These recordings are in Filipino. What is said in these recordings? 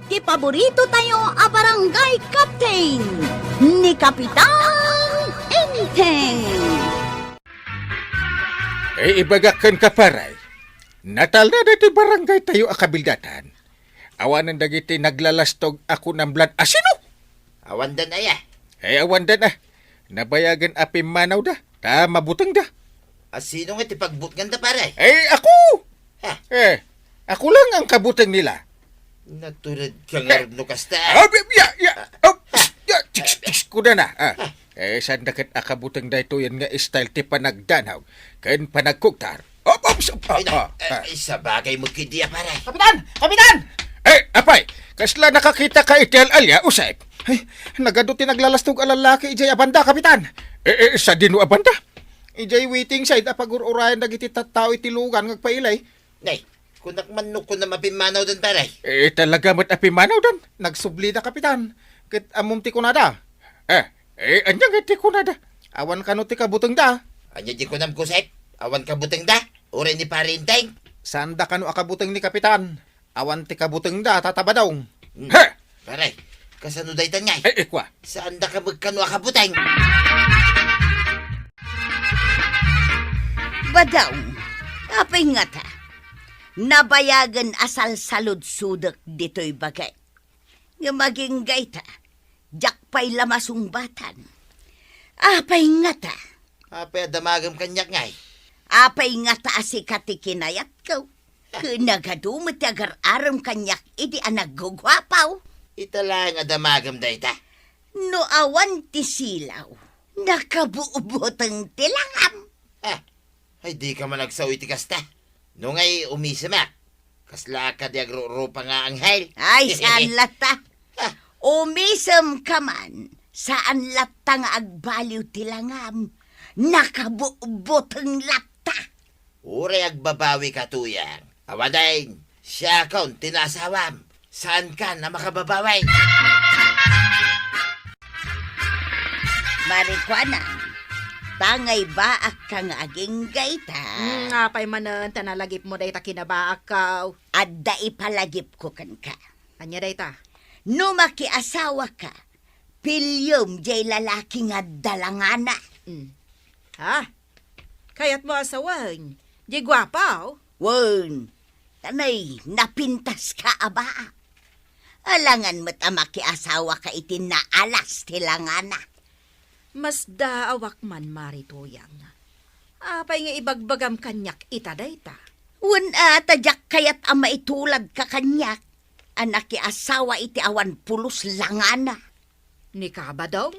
ti paborito tayo a barangay captain ni Kapitan Enteng. Ibagakan ka paray. Natal na dati barangay tayo akabildatan. Awanan dagiti naglalastog ako ng blood asino. Awandan aya. Awan da na. Nabayagan api manaw da. Mabutang da. Asino nga ti pagbutgan da pare? Ako! Ha? Ako lang ang kabutang nila. Natulad ka nga rin no kasta. Tiks ko na. Saan dakat akabutang da ito yan nga style ti panagdanaw. Kain panagkuktar. Sa bagay mo kidiya pare. Kapitan! Kapitan! Apay, kasla nakakita ka itel alya, usay. Nagaduti naglalastog alalaki ijay abanda, kapitan. Sa dino abanda. Ijay waiting side, apag-urayan nagiti tattao itilugan ngagpailay. Nay, kunak manok ko na mapimanaw doon pare. Talaga mat apimanaw dan. Nagsubli na, kapitan. Kit amum ti kunada. Anyang ti kunada. Awan kano ti kabuteng da. Anya di ko nam kusep. Awan ka buteng da. Ure ni parinteng. Sanda kano akabuteng ni kapitan. Awan ti kabuteng da, tatabadong. Pare, kasano day tan ngay? Kwa. Saan da ka magkano akabuteng? Badawng, apay nga ta. Nabayagan asal salud-sudak dito'y bagay. Nga maging gayta, jakpay lamasumbatan. Apay nga ta. Apay adamagam kanyak ngay. Apay nga ta si katikinayat ko. Nagadumit agar-aram kanyak idi anagugwapaw. Italang adamagam day ta. No awan ti silaw, nakabuubotang tilangam. Ay di ka man nagsawi ti kasta. No ngay umisama. Kasla ka di agro-ropa nga anghel. Ay, saan lata? Umisam ka man, saan lata nga agbaliw tilangam. Nakabuubotang lata. Ure agbabawi ka tuyang. Awadain, siya kaun tinasawam. Saan ka na makababaway? Marikwana, tangay baak kang aging gayta. Apay manan, tanalagip mo day ta kinabaak kaw. Adda ipalagip ko kan ka. Anya day ta? No makiasawa ka, pilyom jay lalaki nga dalangana. Ha? Kayat mo asawan. Di gwapaw? Wen, tanay, napintas ka aba. Alangan mo't makiasawa ka itin na alas tilangana. Mas daawak man maritoyang. Apay nga ibagbagam kanyak itaday ta. Wen tadyak kayat ama itulad ka kanyak. Anak asawa iti awan pulos langana. Ni kabadong?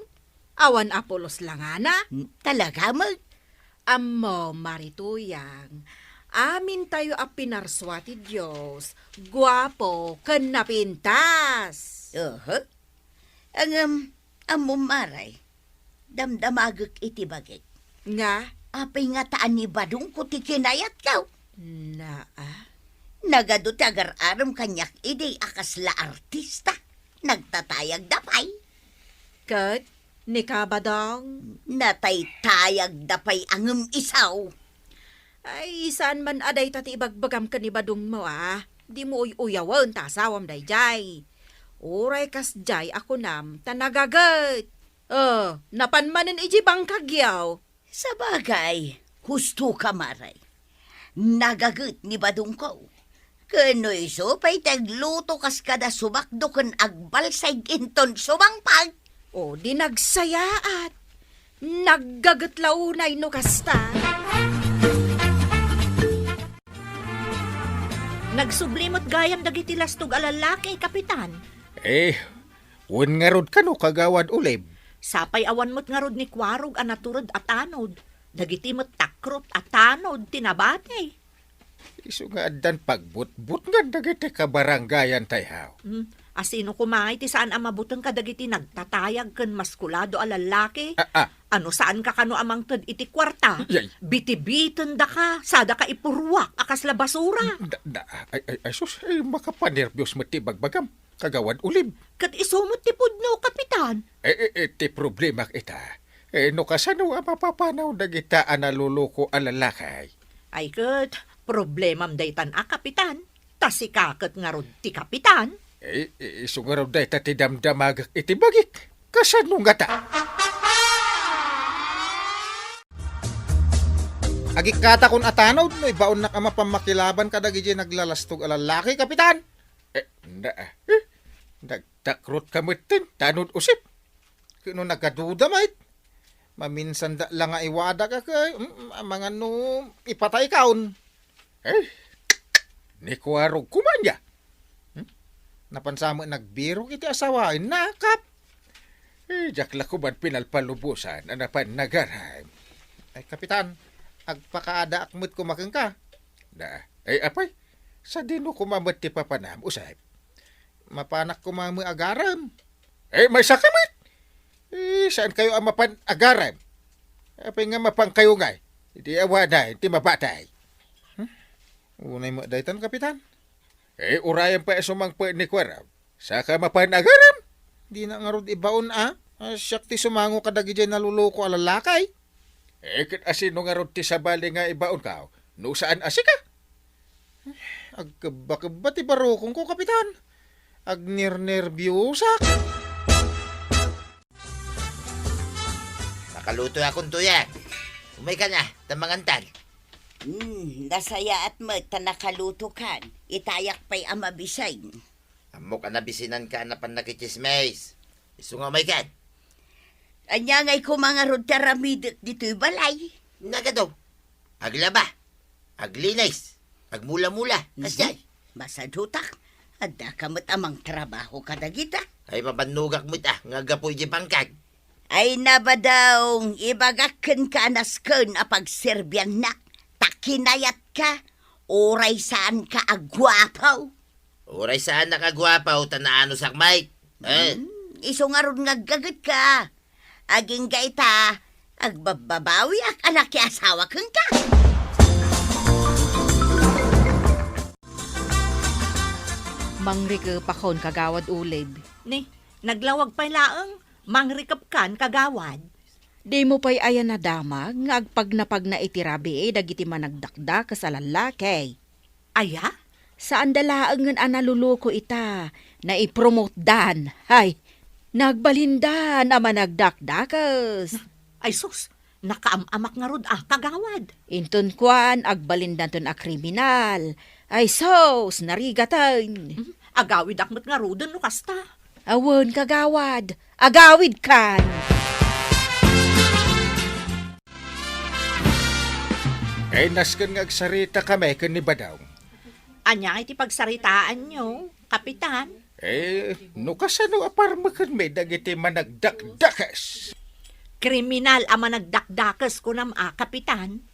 Awan apolos langana? Talaga mo? Amo marituyang. Amin tayo a pinarswati Diyos. Guwapo, ken napintas. Ang amumaray. Damdamagak iti bagay. Nga? Apay nga taan ni badong ko ti kinayat kaw. Nagadot agar-aram kanyak iday akasla artista. Nagtatayag dapay. Kat, ni kabadong? Nataytayag dapay angem isaw. Ay, saan man aday tati ibagbagam ka ni badong mo Di mo uyawan tasawam day jay. Uray kas jay ako nam tanagagat. Napanmanin iji bang kagyaw. Sa bagay, husto ka maray. Nagagat ni badong ko. Kanoy so pa'y tagluto kas kada subakdo kan agbalsay inton sumangpag. O di nagsayaat. Naggagatlaunay no kasta. Nagsublimot gayam dagiti lastog alalaki, kapitan. Wen nga rod kano kagawad ulib. Sapay awan mo't nga rod ni kwarog anaturod at anod. Dagiti mo't takrot at anod tinabate. Isu nga addan pagbut-but nga dagiti kabarangayan tayhaw. Asino kumay ti saan ang mabutang kadagiti nagtatayag ken maskulado a lalaki? Ano saan ka kano amang ted iti kwarta? Yay. Biti-bitin da ka, sada ka ipurwak akas la basura. Ay sus, makapanervyos mo ti bagbagam. Kagawad ulib. Kat isumot ti pudno, kapitan. Ti problema ita. No kasano ang mapapanaw dagita analuloko alalakay. Ay kat, problemam daytan kapitan. Tasikakat nga rod ti kapitan. Isungaraw day tati damdamagak iti bagik. Kasano nga ta? Agikata kun atanaw, no, ibaon na ka mapamakilaban kadag iti naglalastog a lalaki, kapitan. Nagtakrot kamitin, tanod usip. Kino nagaduda, mait. Maminsan da lang nga iwada ka kay, mga no, ipatay kaon. Ni kuwarog kumanya. Napansamo nagbiro iti asawain, nakap. Jakla ko ba't pinalpalubusan, anapan nagaray. Ay, kapitan, agpakaada akmut kumakang ka. Apay, sa dino kumamot ti papanam, usay. Mapanak kumami agaram. May sakamit. Saan kayo ang mapan-agaran? Apay nga mapang kayo ngay. Hindi awaday, hindi mabatay. Unay mo daytan, kapitan. Urayan pa sumang pa ni Kwaraw. Saka mapan-agaran. Di na nga rod ibaon Siyak ti sumango kadagi dyan naluloko alalakay. Kit asino nga rod ti sabali nga ibaon ka. No saan asika? Agkaba ti barokong ko, kapitan. Agnir-nerbyusak. Nakaluto akong tuyang. Umay ka na, tamangantan. Nasaya at ta nakaluto kan. Itayak pa'y amabisay. Amok anabisinan ka na pan nakichismays. Iso nga may kan. Anya ngay ko mga rod taramid dito'y balay. Nagadaw. Aglaba. Aglinays. Agmula-mula. Asay. Masadutak. Adda kamot amang trabaho kadagita. Ay mabanugak mo ta. Nga gapoy di pangkag. Ay nabadaw, ibagakken ka anasken apag serbyan nak. Takinayat ka. Oray saan ka agwapaw. Oray saan nakagwapaw tanaano sak Mike. Iso nga ron nga gagat ka. Aging gaita, agbababawi ak anak ki asawa kang ka. Mangrika pakon kagawad ulib. Ni, naglawag pa laang, mangrikap kan kagawad. Di mo pa'y ayan na damag, nga agpag na itirabi dagiti managdakda sa lalaki. Aya? Saan dalaang nga analuloko ita, na ipromote dan, hay, nagbalinda na managdakdakas. Ay sus, nakaamak nga rod kagawad. Inton kwan, agbalindan ton a kriminal. Ay sos, narigatan. Agawid akmat nga rodon no kasta. Awon kagawad, agawid kan. Naskan nga agsarita kami kan ni Badaw. Anya iti pagsaritaan nyo, kapitan. No kasano aparmakan may dagiti managdakdakas. Kriminal ang managdakdakas ko kapitan.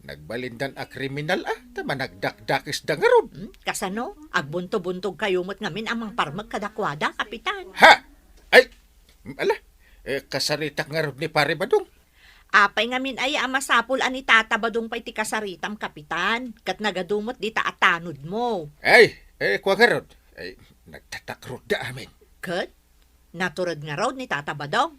Nagbalindan a kriminal ta managdakdakis da nga rod. Kasano, agbunto-buntog kayo mo't ngamin amang parmag kadakwada, kapitan. Ha! Kasaritak nga rod ni Pare Badong. Apay ngamin ay amasapol ani tatabadong pa iti kasaritam, kapitan. Kat nagadumot di taatanod mo. Kwa nga rod. Nagtatakrod da amin. Kat? Naturod nga raw ni tatabadong.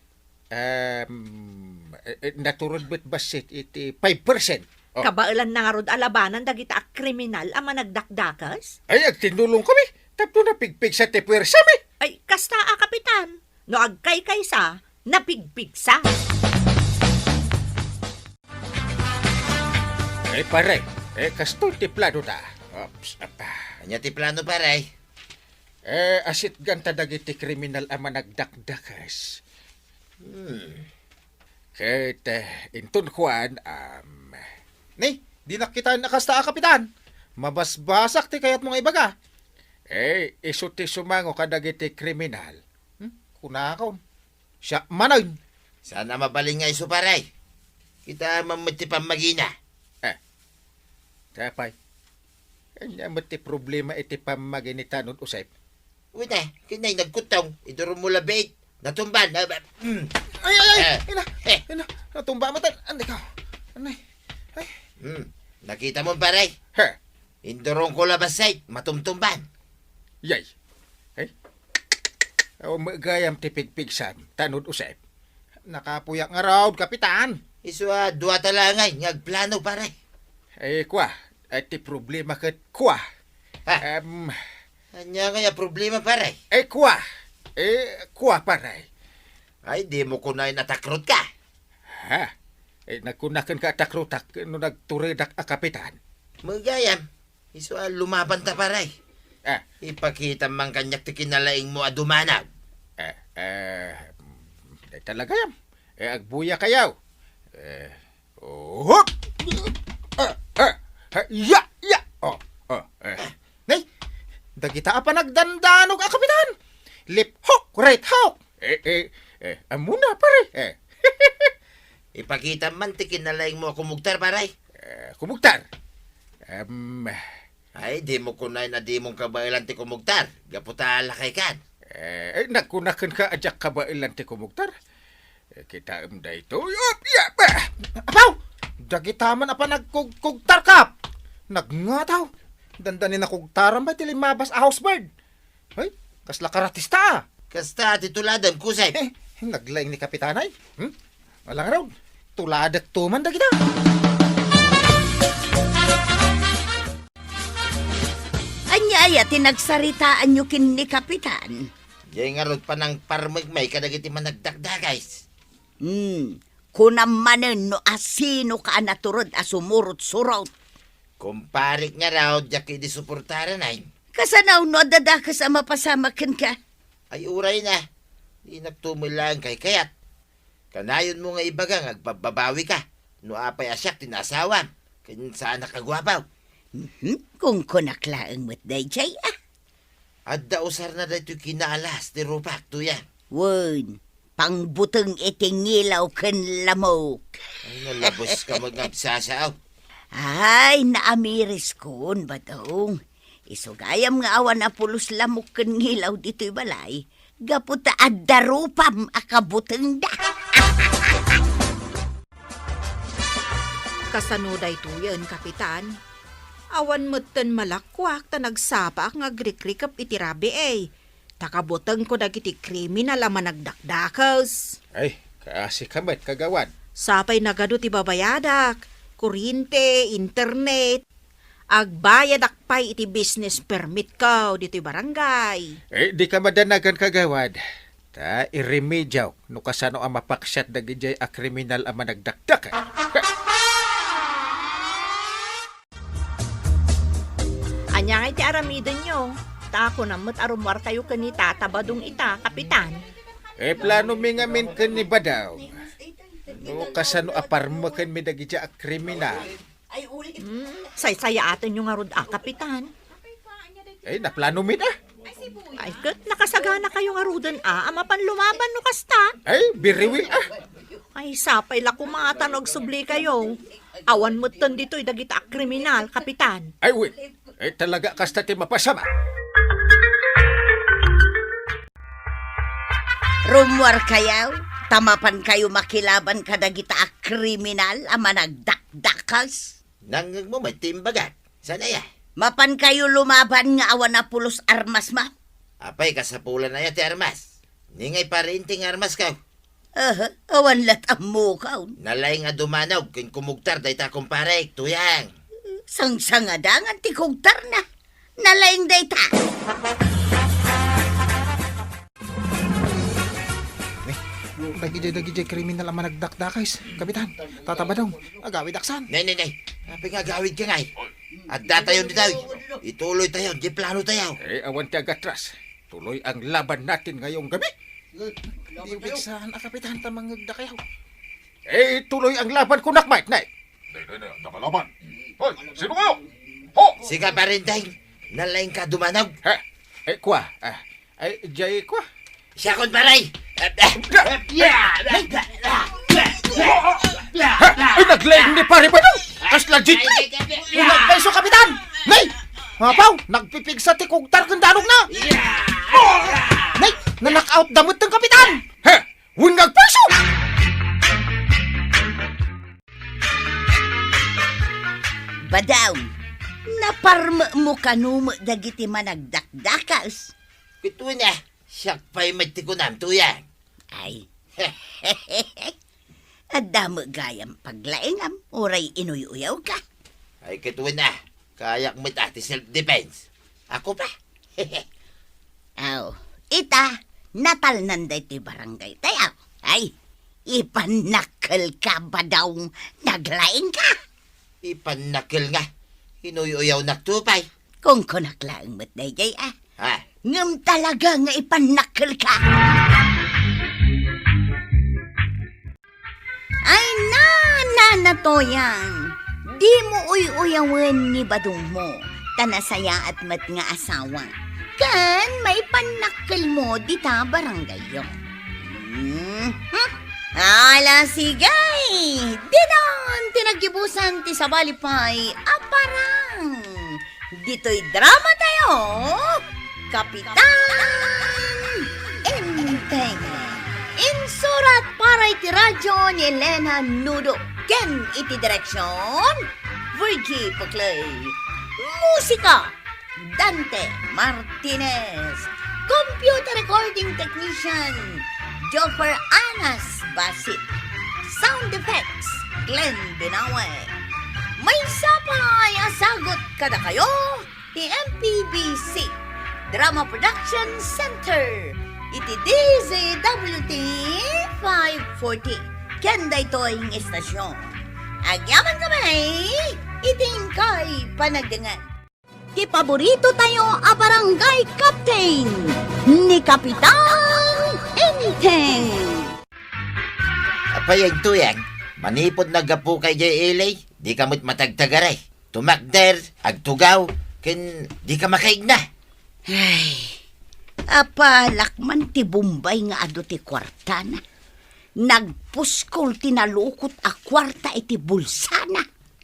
Naturod ba't basit iti 5%? Kabailan na nga rod alabanan dagita a kriminal ang managdakdakas? Agtinulong kami. Tapno na pigpig sa tipwersa mi. Ay, kasta kapitan. No agkay kaysa, napigpigsa. Pare, kasto tiplado ta. Ops, Anya ti plano paray. Asit ganta dagiti kriminal ang managdakdakas. Kahit intun kuan, di nakita nakasta kapitan. Mabasbasak ti kayat mga ibaga. Iso ti sumango kadagiti kriminal. Kunakaon. Siya manayon. Sana mabaling nga iso paray. Kita mamati pamagina. Tapay. Kanya mati problema iti pamaginitanod usay. Uy na, kinay nagkutong. Iduro mo labit. Natumban. Ina, natumba mo tan. Andi ka. Anay. Nakita mo paray. Indurong ko labasay. Matumtumban. Yay. Magayam ti pigpigsan. Tanod usay. Nakapuyak nga raw, kapitan. Iso duwa talangay. Ngagplano paray. Kwa. Ti problema kat kwa. Anya nga problema paray. Kuwa paray. Ay, di mo kunay natakrot ka. Ha? Nagkunakan ka takrutak no nagturidak a kapitan. Magayam. Iso lumaban ta paray. Ah, Ipakita man kanyak ti kinalaing mo adumanaw. talaga yam. Agbuya kayaw. Hop! Ya! Nay, dagita pa nagdandanog a kapitan. Lip hook, right hook. Amuna pare. Ipakita man ti kinalaing mo kumugtar paray. Kumugtar. Ay, di mo kunay na di mong kabailan ti kumugtar. Gaputa lakay kan. Nagkunakan ka ajak kabailan ti kumugtar. Kita da ito. Apaw! Dagitaman apa nagkugtar kap. Nagnataw. Dandanin na kugtaran ba ti limabas a housebird. Ay, kasla karatista. Kasta tituladan kusay. Naglaing ni kapitanay. Walang raw. Tuladak tuman dagita. Anyaya tinagsaritaan nyo kin ni Kapitan. Diyan nga rod pa ng parmagmay kadagiti man nagdakdagais. Kunamanen no asino ka naturod asumurot-surot. Kumparik nga raw, diyak di suportaran ay. Kasanaw no dadakas ang mapasamakin ka. Ay uray na. Di nagtumulang kay kayat. Kanayon mo nga ibagang agbabawi ka. No apay asyak tinasawam. Kanyan saan nakagwapaw. Kung kunaklaang mo't dayjay Adda usar na dito kinaalas ti rupak to yan. Wun, pangbuteng itingilaw ken lamok. Ay nalabos ka magabsasaw. Ay, naamiris kon ba daw? Isugayam nga awan na pulos lamok ken ngilaw dito'y balay. Gaputa addarupam akabuteng da. Kasanuday tuyan, Kapitan. Awan mo't malakwak ta nagsapa nga agrikrikap itirabi Takabutang ko dagiti kriminal ama nagdakdakas. Ay, kaasi kamat kagawad. Sapay nagado ti babayadak, kuryente, internet. Agbayad akpay iti business permit ko dito'y barangay. Di ka madanagan kagawad. Ta, iremedyaw. No kasano ang mapaksyat dagijay a kriminal ang managdakdak. Anya nga iti aramidon nyo. Tako na mo't arumwar kayo kanita tabadong ita, Kapitan. Plano mi nga min ken ni badaw. No kasano aparma ken mi dagijay a kriminal. Say-saya atin yung arod Kapitan. Naplano mi na. Ay, kat nakasagana kayong arudan amapan lumaban no kasta. Ay, biriwil Ay, sapay la kumatanog subli kayo. Awan mo't ton dito'y dagita kriminal, Kapitan. Ay, wait. Talaga kasta ti mapasama. Rumwar kayaw, tamapan kayo makilaban kadagita a kriminal ama nagdakdakas. Nangang mo may timbagat. Sana ya? Mapan kayo lumaban nga awan na pulos armas ma. Apay kasapulan na ya ti armas. Ningay parinting armas ka. Awan latam mo ka. Nalay nga dumanaw kin kumugtar day ta kumparek tuyang. Sang-sangadangan ti kugtar na. Nalaing dayta. Dagijay kriminal ang managdakdakais. Kapitan, tatabadong. Agawid aksan. Nay. Apay nga gawid ka ngay. At datayon di tayo. Ituloy tayo. Di plano tayo. Awan ti agatras. Tuloy ang laban natin ngayong gabi. Ibig saan Kapitan tamangagda kayo. Tuloy ang laban ko nakmait, nay. Nakalaban. Hoy, sino kayo? Ho! Sige pa rin tayo. Nalaing ka dumanaw. Kwa. Jay kwa. Siya kon paray. Naglayang ni pare ba daw? Kas legit na. Ulag peso, Kapitan. Nay! Mapaw, nagpipig sa tikugtar kung danog na. Nay, na-knockout damot ng Kapitan. Wingag peso! Badaw, naparma mo kanuma dagiti managdakdakas. Kito na. Siyak pa'y magtikunam tuyang. Ay, adamo gayam paglaingam, oray inuy-uyaw ka. Ay kito na. Kayak mo ati self-defense. Ako pa. Aw, ita, natal nanday ti barangay tayo. Ay, ipanakal ka ba daw naglaing ka? Ipanakil nga. Inuyaw naktupay. Kung kunaklaang mo't dayjay Ha? ngam talaga nga ipanakal ka. Ay na to yan. Di mo uyawan ni badong mo, tanasaya at mat nga asawa. Kan may panakal mo di ta barangay yun. Ala sigay, dinon tinagibusan ti sabalipay, aparang. Dito'y drama tayo, Kapitan Enteng. Insurat para iti radyo ni Elena Nudo. Ken iti direksyon, Virgie Paclay. Musika, Dante Martinez. Computer recording technician, Joffer Anas Basit. Sound effects, Glenn Binawe. May sapay asagot kada kayo, ti MPBC Drama Production Center. Iti DZWT 540. Kenda ito ang estasyon. Agyaman kamay, iting kay panagdangan. Ti paborito tayo a barangay captain ni Kapitan Enteng. Apay ang tuyang. Manipod nagapu kay Jay Elay. Di ka mo't matagtagaray. Tumakder, agtugaw, ken di ka makaigna. Ay, apalakman ti Bombay nga ado ti kwarta na. Nagpuskol tinalukot a kwarta iti bulsana.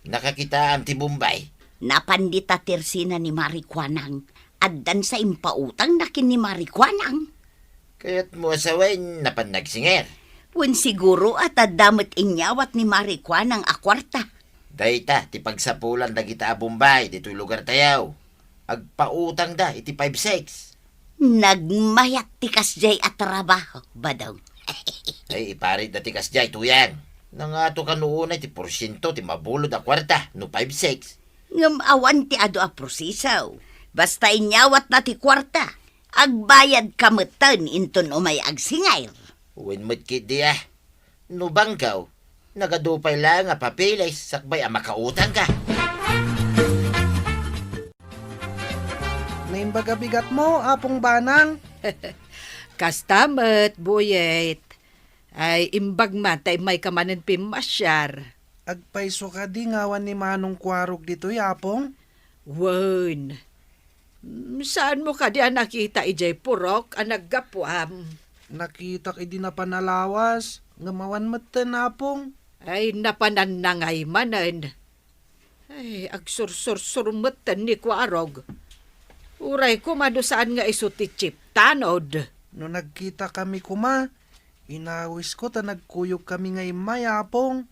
Nakakita ang ti Bombay. Napandita tersina ni Marikwanang. Addan sa impautang nakin ni Marikwanang. Kaya't mo asawain na panagsinger. Wen siguro at adamot inyawat ni Marikwanang a kwarta. Dayta, ti pagsapulan na kita a Bombay, dito'y lugar tayaw. Agpautang da, iti 5-6. Nagmayat ti kasjay at trabaho, badaw. Ay, iparit na ti kasjay, tuyang. Nangato ka noon ay ti porsyento, ti mabulod a kwarta, no 5-6. Ngam awan ti ado a prosisaw. Basta inyawat na ti kwarta. Agbayad kamutan inton umay agsingayr. Uwin mo't kit di ah. No bangkaw, nagadupay lang nga papilis, sakbay ang makautang ka. Naimbaga bigat mo, apong banang. Kastamet, buyet. Ay, imbag man, tay may kamanin pimasyar. Agpaiso ka di ngawan ni Manong Kwarog dito, yapong. Wen. Saan mo ka di nakita ijay purok ang naggapuam? Nakita idi na panalawas, ngamawan matan apong. Ay, napananangay manan. Ay, agsursur-surmatan ni Kwarog. Uray ko madusaan nga iso ti chip tanod. No nagkita kami kuma, inawis ko ta nagkuyog kami ngay mayapong.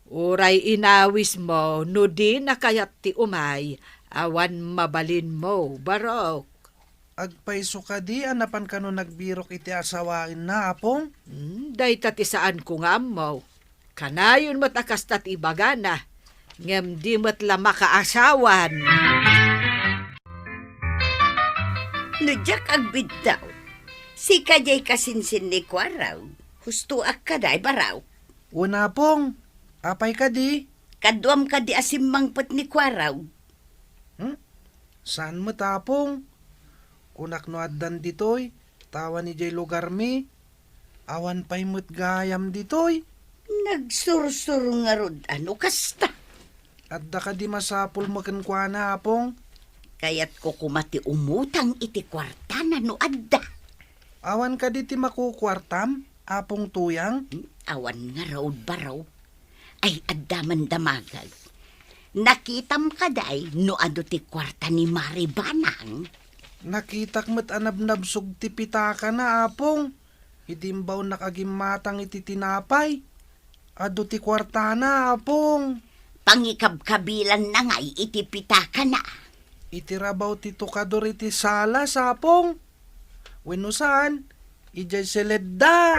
Uray inawis mo, no di nakayat ti umay, awan mabalin mo, barok. Agpaiso ka di, anapan ka no nagbirok iti asawain na apong. Day tati saan ko nga mo. Kanayon matakas tati ibagana, ngem di mat la makaasawan. Nujak agbid daw. Si kajay kasinsin ni Kwaraw. Husto ak kaday baraw. Una pong, apay ka di. Kadwam ka di asimmangpot ni Kwaraw. Saan mo tapong? Kunak no addan ditoy, tawa ni jay lugar mi. Awan pa'y mo't gayam ditoy. Nagsursur nga rod ano kasta. Adda ka di masapul makan kwa na apong. Kaya't ko kumati umutang iti kwarta na no adda. Awan ka di ti makukwartam, apong tuyang. Awan nga raod baraw. Ay adda man damagag. Nakitam kaday no ado ti kwarta ni Maribanang. Nakitak mo't anabnabsog ti pitaka na apong. Idimbaw nakagimatang iti tinapay. Ado ti kwarta na apong. Pangikabkabilan na ngay iti pitaka na. Itirabaw ti tukador iti sala sapong. Wenno saan? Ijay seledda.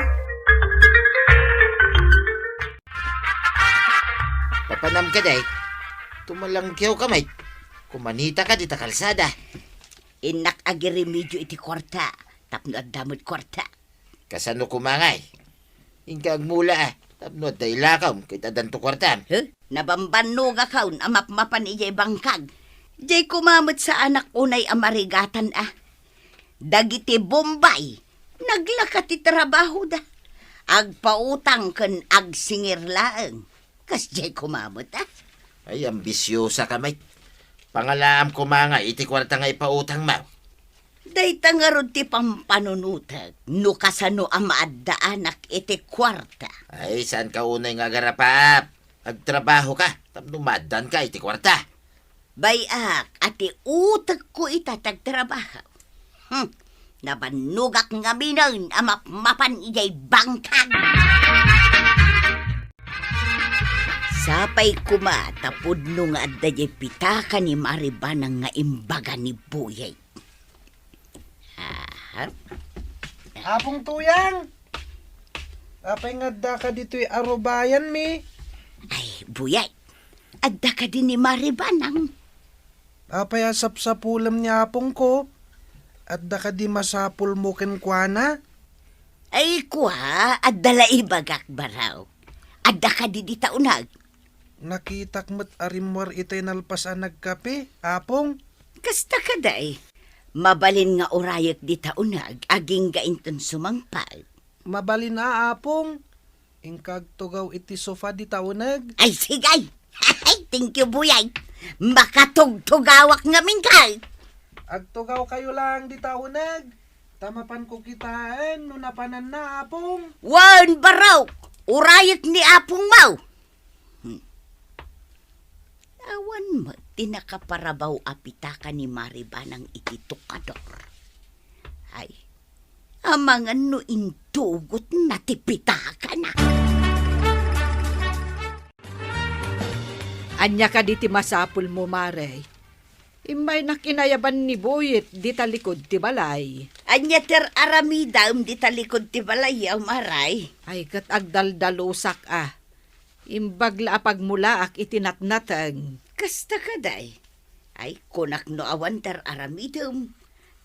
Papanam ka day, tumalangkyaw ka may. Kumanita ka di ta kalsada. Inak agi remedyo iti kwarta. Tapno at damod kwarta. Kasano kumangay? Ingkag mula tapno at dailakaw, kita danto kwartam. Huh? Nabambannog akaw, amap-mapan ijay bangkag. Jay kumamot sa anak unay amarigatan Dagiti Bombay, naglakat ti trabaho da. Agpautang ken agsingir laeng. Kas jay kumamot Ay, ambisyosa ka, mate. Pangalaam kumangay, iti kwarta nga ipautang mo. Day tangarod ti pampanunutag, no kasano amaadaanak iti kwarta. Ay, saan ka unay nga garapap? Agtrabaho ka, tapno madan ka, iti kwarta. Bayak, ati utag ko itatagtrabaho. Nabanugak nga minon, amap-mapan ijay bangkag. Sapay kuma, tapod no nga adda jay pitaka ni Maribanang nga imbaga ni Buyay. Apong tuyang. Apay nga da ka dito'y arubayan mi. Ay, Buyay, adda ka din ni Maribanang. Apay asap sa pulam niya apong ko. At da ka di masapul mo kenkwana. Ay, kuha, adda la ibagak baraw. Adda ka di di taunag. Nakitak mo't arimwar itay nalpasan nagkape, apong. Kasta ka day. Mabalin nga orayak di taunag, aging gainton sumangpal. Mabalin na apong. Ingkag tugaw iti sofa di taunag. Ay, sigay! Ay, thank you, Buyay. Makatugtugawak nga mingkal. Agtugaw kayo lang di taunag. Tamapan ko kitaan no napanan na apong. Wan baraw! Urayak ni Apong Mau. Awan mo, tinakaparabaw apitaka ni Maribanang iti tukador. Ay, amangan no intugot na tipitaka na. Anya ka di ti masapul mo, Mare. Imay nakinayaban ni Boyet di talikod ti balay. Anya ter aramidam di talikod ti balayaw maray. Ay kat agdaldalusak Imbagla apagmulaak itinatnatang. Kasta ka day. Ay, kunak no awan ter aramidam.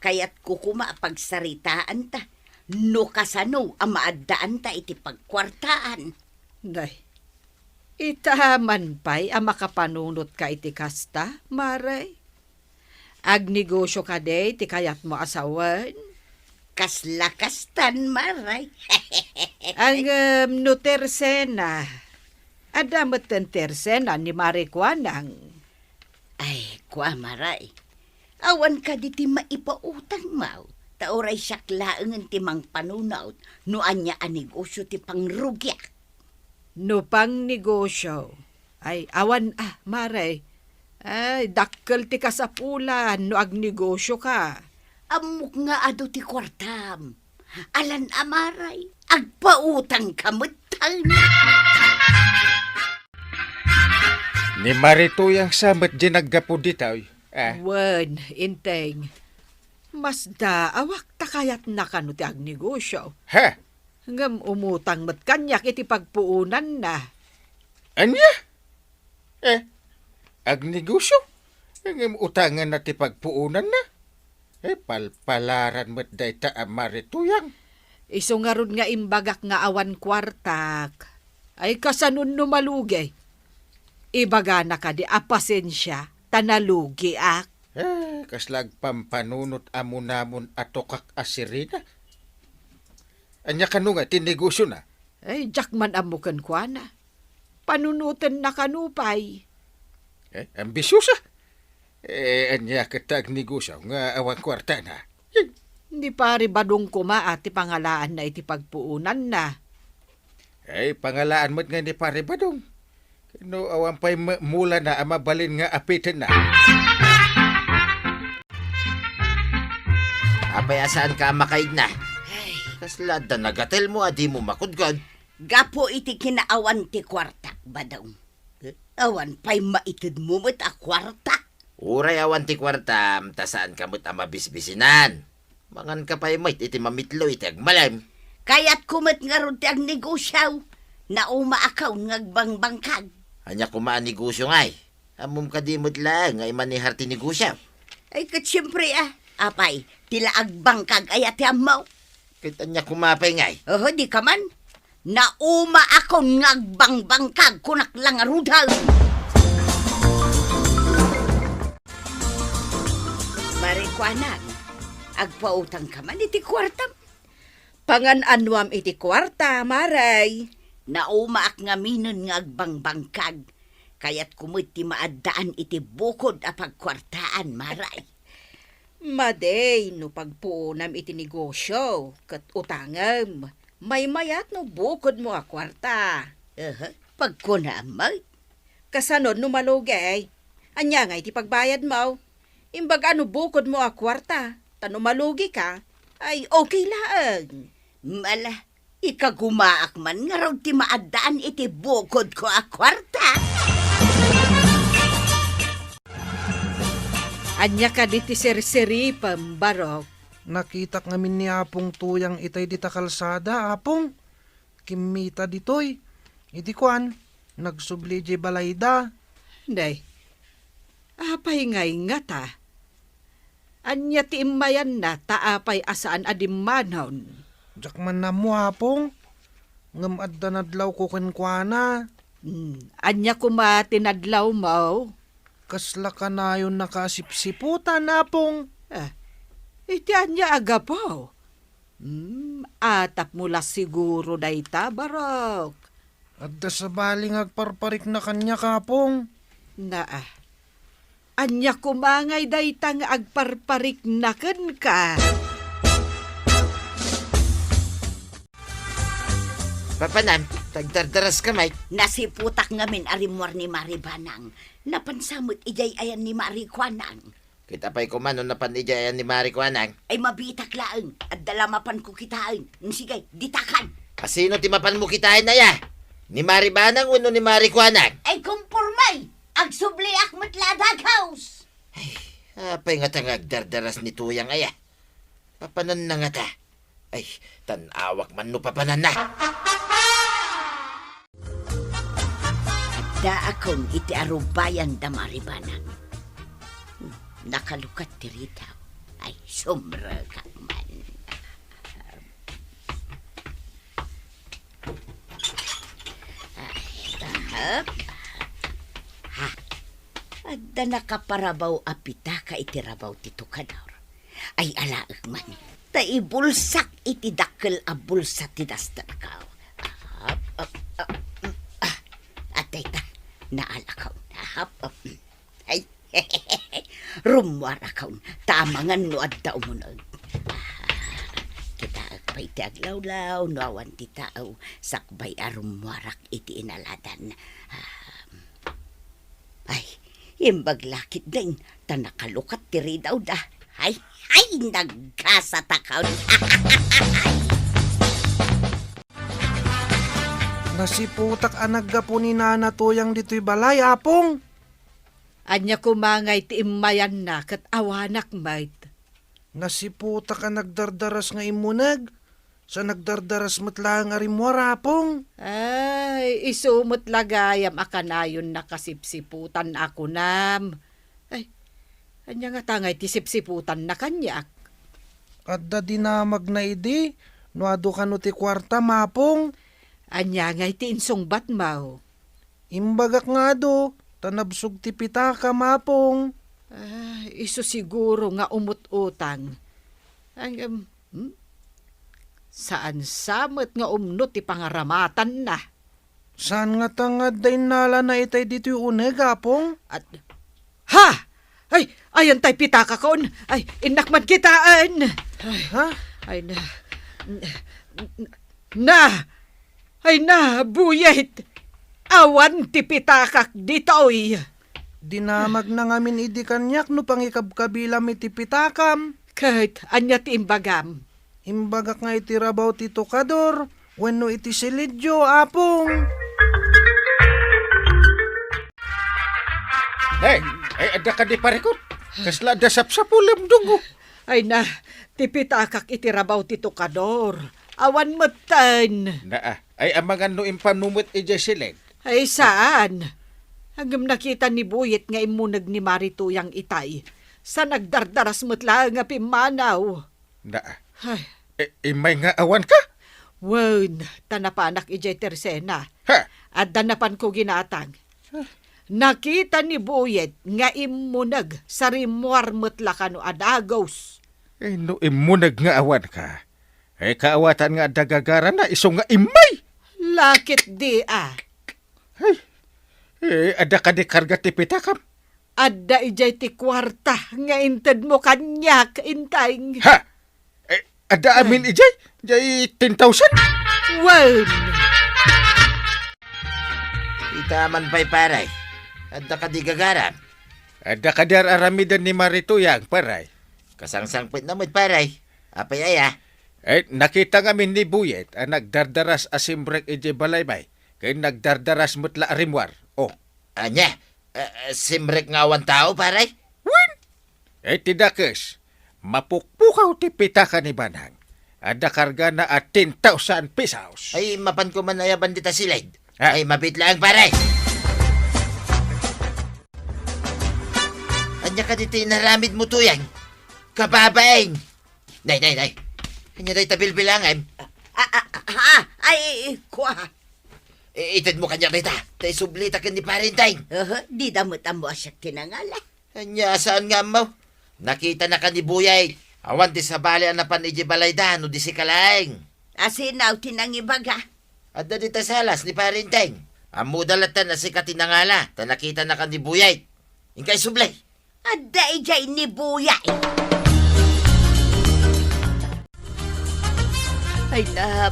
Kaya't kukuma pagsaritaan ta. No kasano amaadaan ta iti pagkwartaan. Day, itaman pa'y makapanunot ka iti kasta, Mare. Agnegosyo ka day, ti kayat mo asawan. Kaslakastan maray. Ang no tersena. Adamat ang tersena ni Mare Kuanang. Ay, kwa maray. Awan ka di ti maipautang mau. Tauray siyaklaang ang timang panunaw. No anya ang negosyo ti pangrugyak. No pang negosyo. Ay, awan Mare. Ay, dakkel ti kasapulan no agnegosyo ka. Amok nga ado ti kwartam. Alan amaray. Agpautang kamutang. Ni Marituyang samat ginaggapo ditaw. Wen, inteng. Mas awak takayat na kano ti agnegosyo. Ha? Ngam umutang mat kanyak iti pagpuunan na. Anya? Agnegosyo? Ang utangan na ti pagpuunan na? Palpalaran mo't day ta Marituyang. Iso nga ron nga imbagak nga awan kwartak. Ay kasanun numalugay. Ibaga na ka di apasensya, tanalugi Kaslag pampanunot amunamon atokak asirina. Anya kanu nga tinegosyo na? Ay, jakman amukan kwa na. Panunutan na kanupay. Ambisyosa. Anya katag negosyo nga awang kwarta na. Hindi pari badong kuma ati pangalaan na iti pagpuunan na. Pangalaan mo't nga ni pare badong. No awang pa'y mula na amabalin nga apitin na. Apay asaan ka makaid na? Kaslad na nagatel mo, adi mo makudgod. Gapo iti kinaawan ti kwartak badaw. Awan pa'y maitid mo mo't a kwartak. Uray awan ti kwartam, tasaan kamot mabisbisinan. Mangan ka pa'y mait, iti mamitlo, iti agmalam. Kaya't kumot nga ron ti ang negosyaw. Na umaakaw ngagbangbangkag. Anya kumaan negosyo ngay. Amom ka di mo't lang, ngay manihar ti negosyo. Ay kat siyempre Apay, tila agbangkag ay ati amaw. Kita niya kumapay ngay. Oh, di ka man. Nauma akong ngagbang-bangkag kunak lang arudal. Marikwanan, agpautang ka man iti kwartam. Pangan-anwam iti kwarta, maray. Nauma ak nga minon nga agbang-bangkag. Kaya't kumiti maaddaan iti bukod a pagkwartaan, maray. Maday, no pagpuunam iti negosyo, kat utangam. May mayat no bukod mo a kwarta. Pagkunamay. Kasanod no malugay. Anya nga iti pagbayad mo. Imbag ano bukod mo a kwarta, tano malugi ka, ay okay lang. Mala, ikagumaak man nga raw ti maaddaan iti bukod ko a kwarta. Anya ka di ti seri-seri pambarok. Nakitak ngamin ni Apong tuyang itay dita kalsada, Apong. Kimita ditoy. Iti kuan, nagsubli di balayda. Day, apay ngay nga ta. Anya ti imayan na taapay asaan adimmanon. Jak man na mo, Apong. Ngam adda nadlaw ko kenkwana. Anya kuma tinadlaw mo. Kasla ka na yun nakasipsiputan, Apong. Iti anya agapaw. Atap mula siguro dayta, barok. Adda sa baling agparparik na kanya, Kapong. Anya kumangay dayta nga agparparik na ken ka. Papanam, tagdardaras ka, Mike. Nasiputak ngamin arimwar ni Maribanang. Napansamot ijay ayan ni Marikwanang. Kita pa'y kumano na panijayan ni Mari Kuanang. Ay mabitak laeng at dalamapan ko kitain. Sige, ditakan. Asino ti mapan mo kitain na ya? Ni Mari Banang uno ni Mari Kuanang? Ay kumpurmay, agsubli akmat ladag house. Apay nga tangag dardaras ni Tuyang aya. Papanan na nga ta. Ay, tanawak man no papanan na. Da akong iti arubayan da Maribanang. Nakalukat ti ritaw. Ay, sumra ka man. Ay, tahap. Ha? Adda nakaparabaw apita ka itirabaw ti tukador. Ay, alaag man. Taibulsak iti dakkel a bulsa ti dastarkaw. Atay ta, naalakaw na hap. Ay, rumwar akaw, tamangan no adda umunod. Kita agpay ti aglawlaw, no awan ti tao, sakbay a rumwarak iti inaladan. Ay, imbaglakit din, tanakalukat ti ridaw da. Ay, nagkasatakaw. Nasiputak anagga po ni Nana Tuyang dito'y balay, Apong. Anya kumangay ti imayan na kat awanak mait. Nasiputak ka nagdardaras nga imunag. Sa nagdardaras matlang arimwar, Apong. Ay, isumot lagayam akanayon nakasipsiputan ako nam. Ay, anya nga tangay ti sipsiputan na kanyak. Adda dinamag na idi. Nuado ka no ti kwarta, Mapong. Anya nga iti insungbat mo. Imbagak nga do. Tanabsog ti pitaka, Mapong. Iso siguro nga umut-utang. Saan samot nga umnot ti pangaramatan na. Saan nga tangad day nala na itay dito'y uneg, Apong? At, ha! Ay, ayan tay pitaka kon. Ay, inakman kitaan. Ay, Ha? ay na, buyet. Awan ti pitakak ditoy. Dinamag na ngamin idi kanyak no pangikabkabila iti pitakam. Kahit anya ti imbagam. Imbagak nga iti rabaw ti tukador. Wenno iti silidyo, Apong. Ay, adda ka di parikot. Kasla da sapsapulam dungo. Ay na, ti pitakak iti rabaw ti tukador. Awan matan. Ay amangan no impanumot ija sileg. Ay saan? Hanggang nakita ni Buyet nga imunag ni Marito yang itay. Sa nagdardaras mo't nga pimanaw. Na, Ay, imay nga awan ka? wen, tanapanak ijay tersena. Ha? At danapan ko ginatang. Nakita ni Buyet nga imunag sa rimuar mo't kano adagos. No imunag nga awan ka. Kaawatan nga dagagara na iso nga imay. Lakit di Ada ka di karga ti pitakam. Adda ijay ti kwarta nga inted mo kanyak intay. Ha? Ada amin ijay? Jay 10,000? Wen, Itaman pa'y paray. Adda ka di gagaram. Ada ka dar aramidan ni Marituyang, paray. Kasangsangpit na mo't paray. Apay aya. Nakita ngamin ni Buyet ang nagdardaras asimbrek ije balaybay. Kaya nagdardaras mutla arimwar. Oh, Anya, simrek nga awan tao, paray. tidakes. Mapukpukaw ti pitaka ni Banang. Ada karga na at 10,000 pesos. Ay, mapan ko man ayaban dita silid. Ha? Ay, mabit lang, paray. Anya ka dito inaramid mo tuyang. Kababaeng. Nay. Anya day tabilbilangan. Ay, kuha. Itad mo kanya kita. Tay sublita ka ni parintay. Di damot ang mo asyak tinangala. Anya, saan nga mo? Nakita na ka ni Buyay. Awan ti sa bali ang napan iji balaydan o di si kalaeng. Asinaw tinangibaga. At na dita salas ni parintay. Amudalatan na si katinangala. Ta nakita na ka ni Buyay. Ingkay sublay. Adda ijay ni Buyay. Ay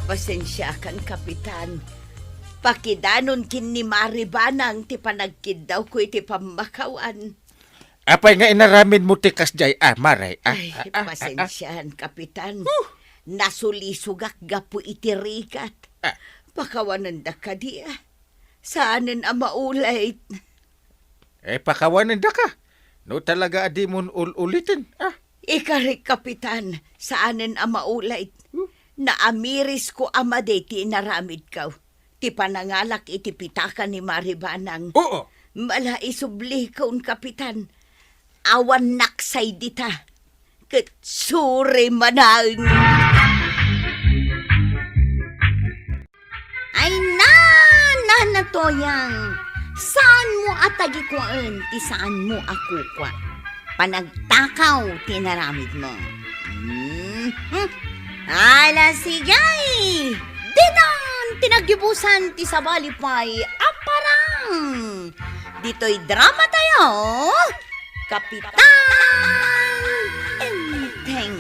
pasensya kan kapitan. Pakidanon kin ni Maribanang ti panagkid daw ko iti pamakawan. Apay nga inaramin mo ti kasjay, maray. Ay, pasensyahan kapitan. Nasulisugak gapu iti rikat. Pakawanan da ka di Saanen ang maulay? Pakawanan da ka. No talaga adi mo ulitin. Ikari kapitan, saanen ang maulay? Naamiris ko amade ti inaramid kaw. Ti panangalak iti pitaka ni Maribanang. Oo. Mala isubli kaun kapitan. Awan naksay dita. Ket suri manang. Ay na toyang. Saan mo atagi kuan? Ti saan mo ako kwa? Panagtakaw tinaramid mo. Ala sigay! Dinan! Tinagibusan ti sabalipay aparang! Dito'y drama tayo! Kapitan Enteng!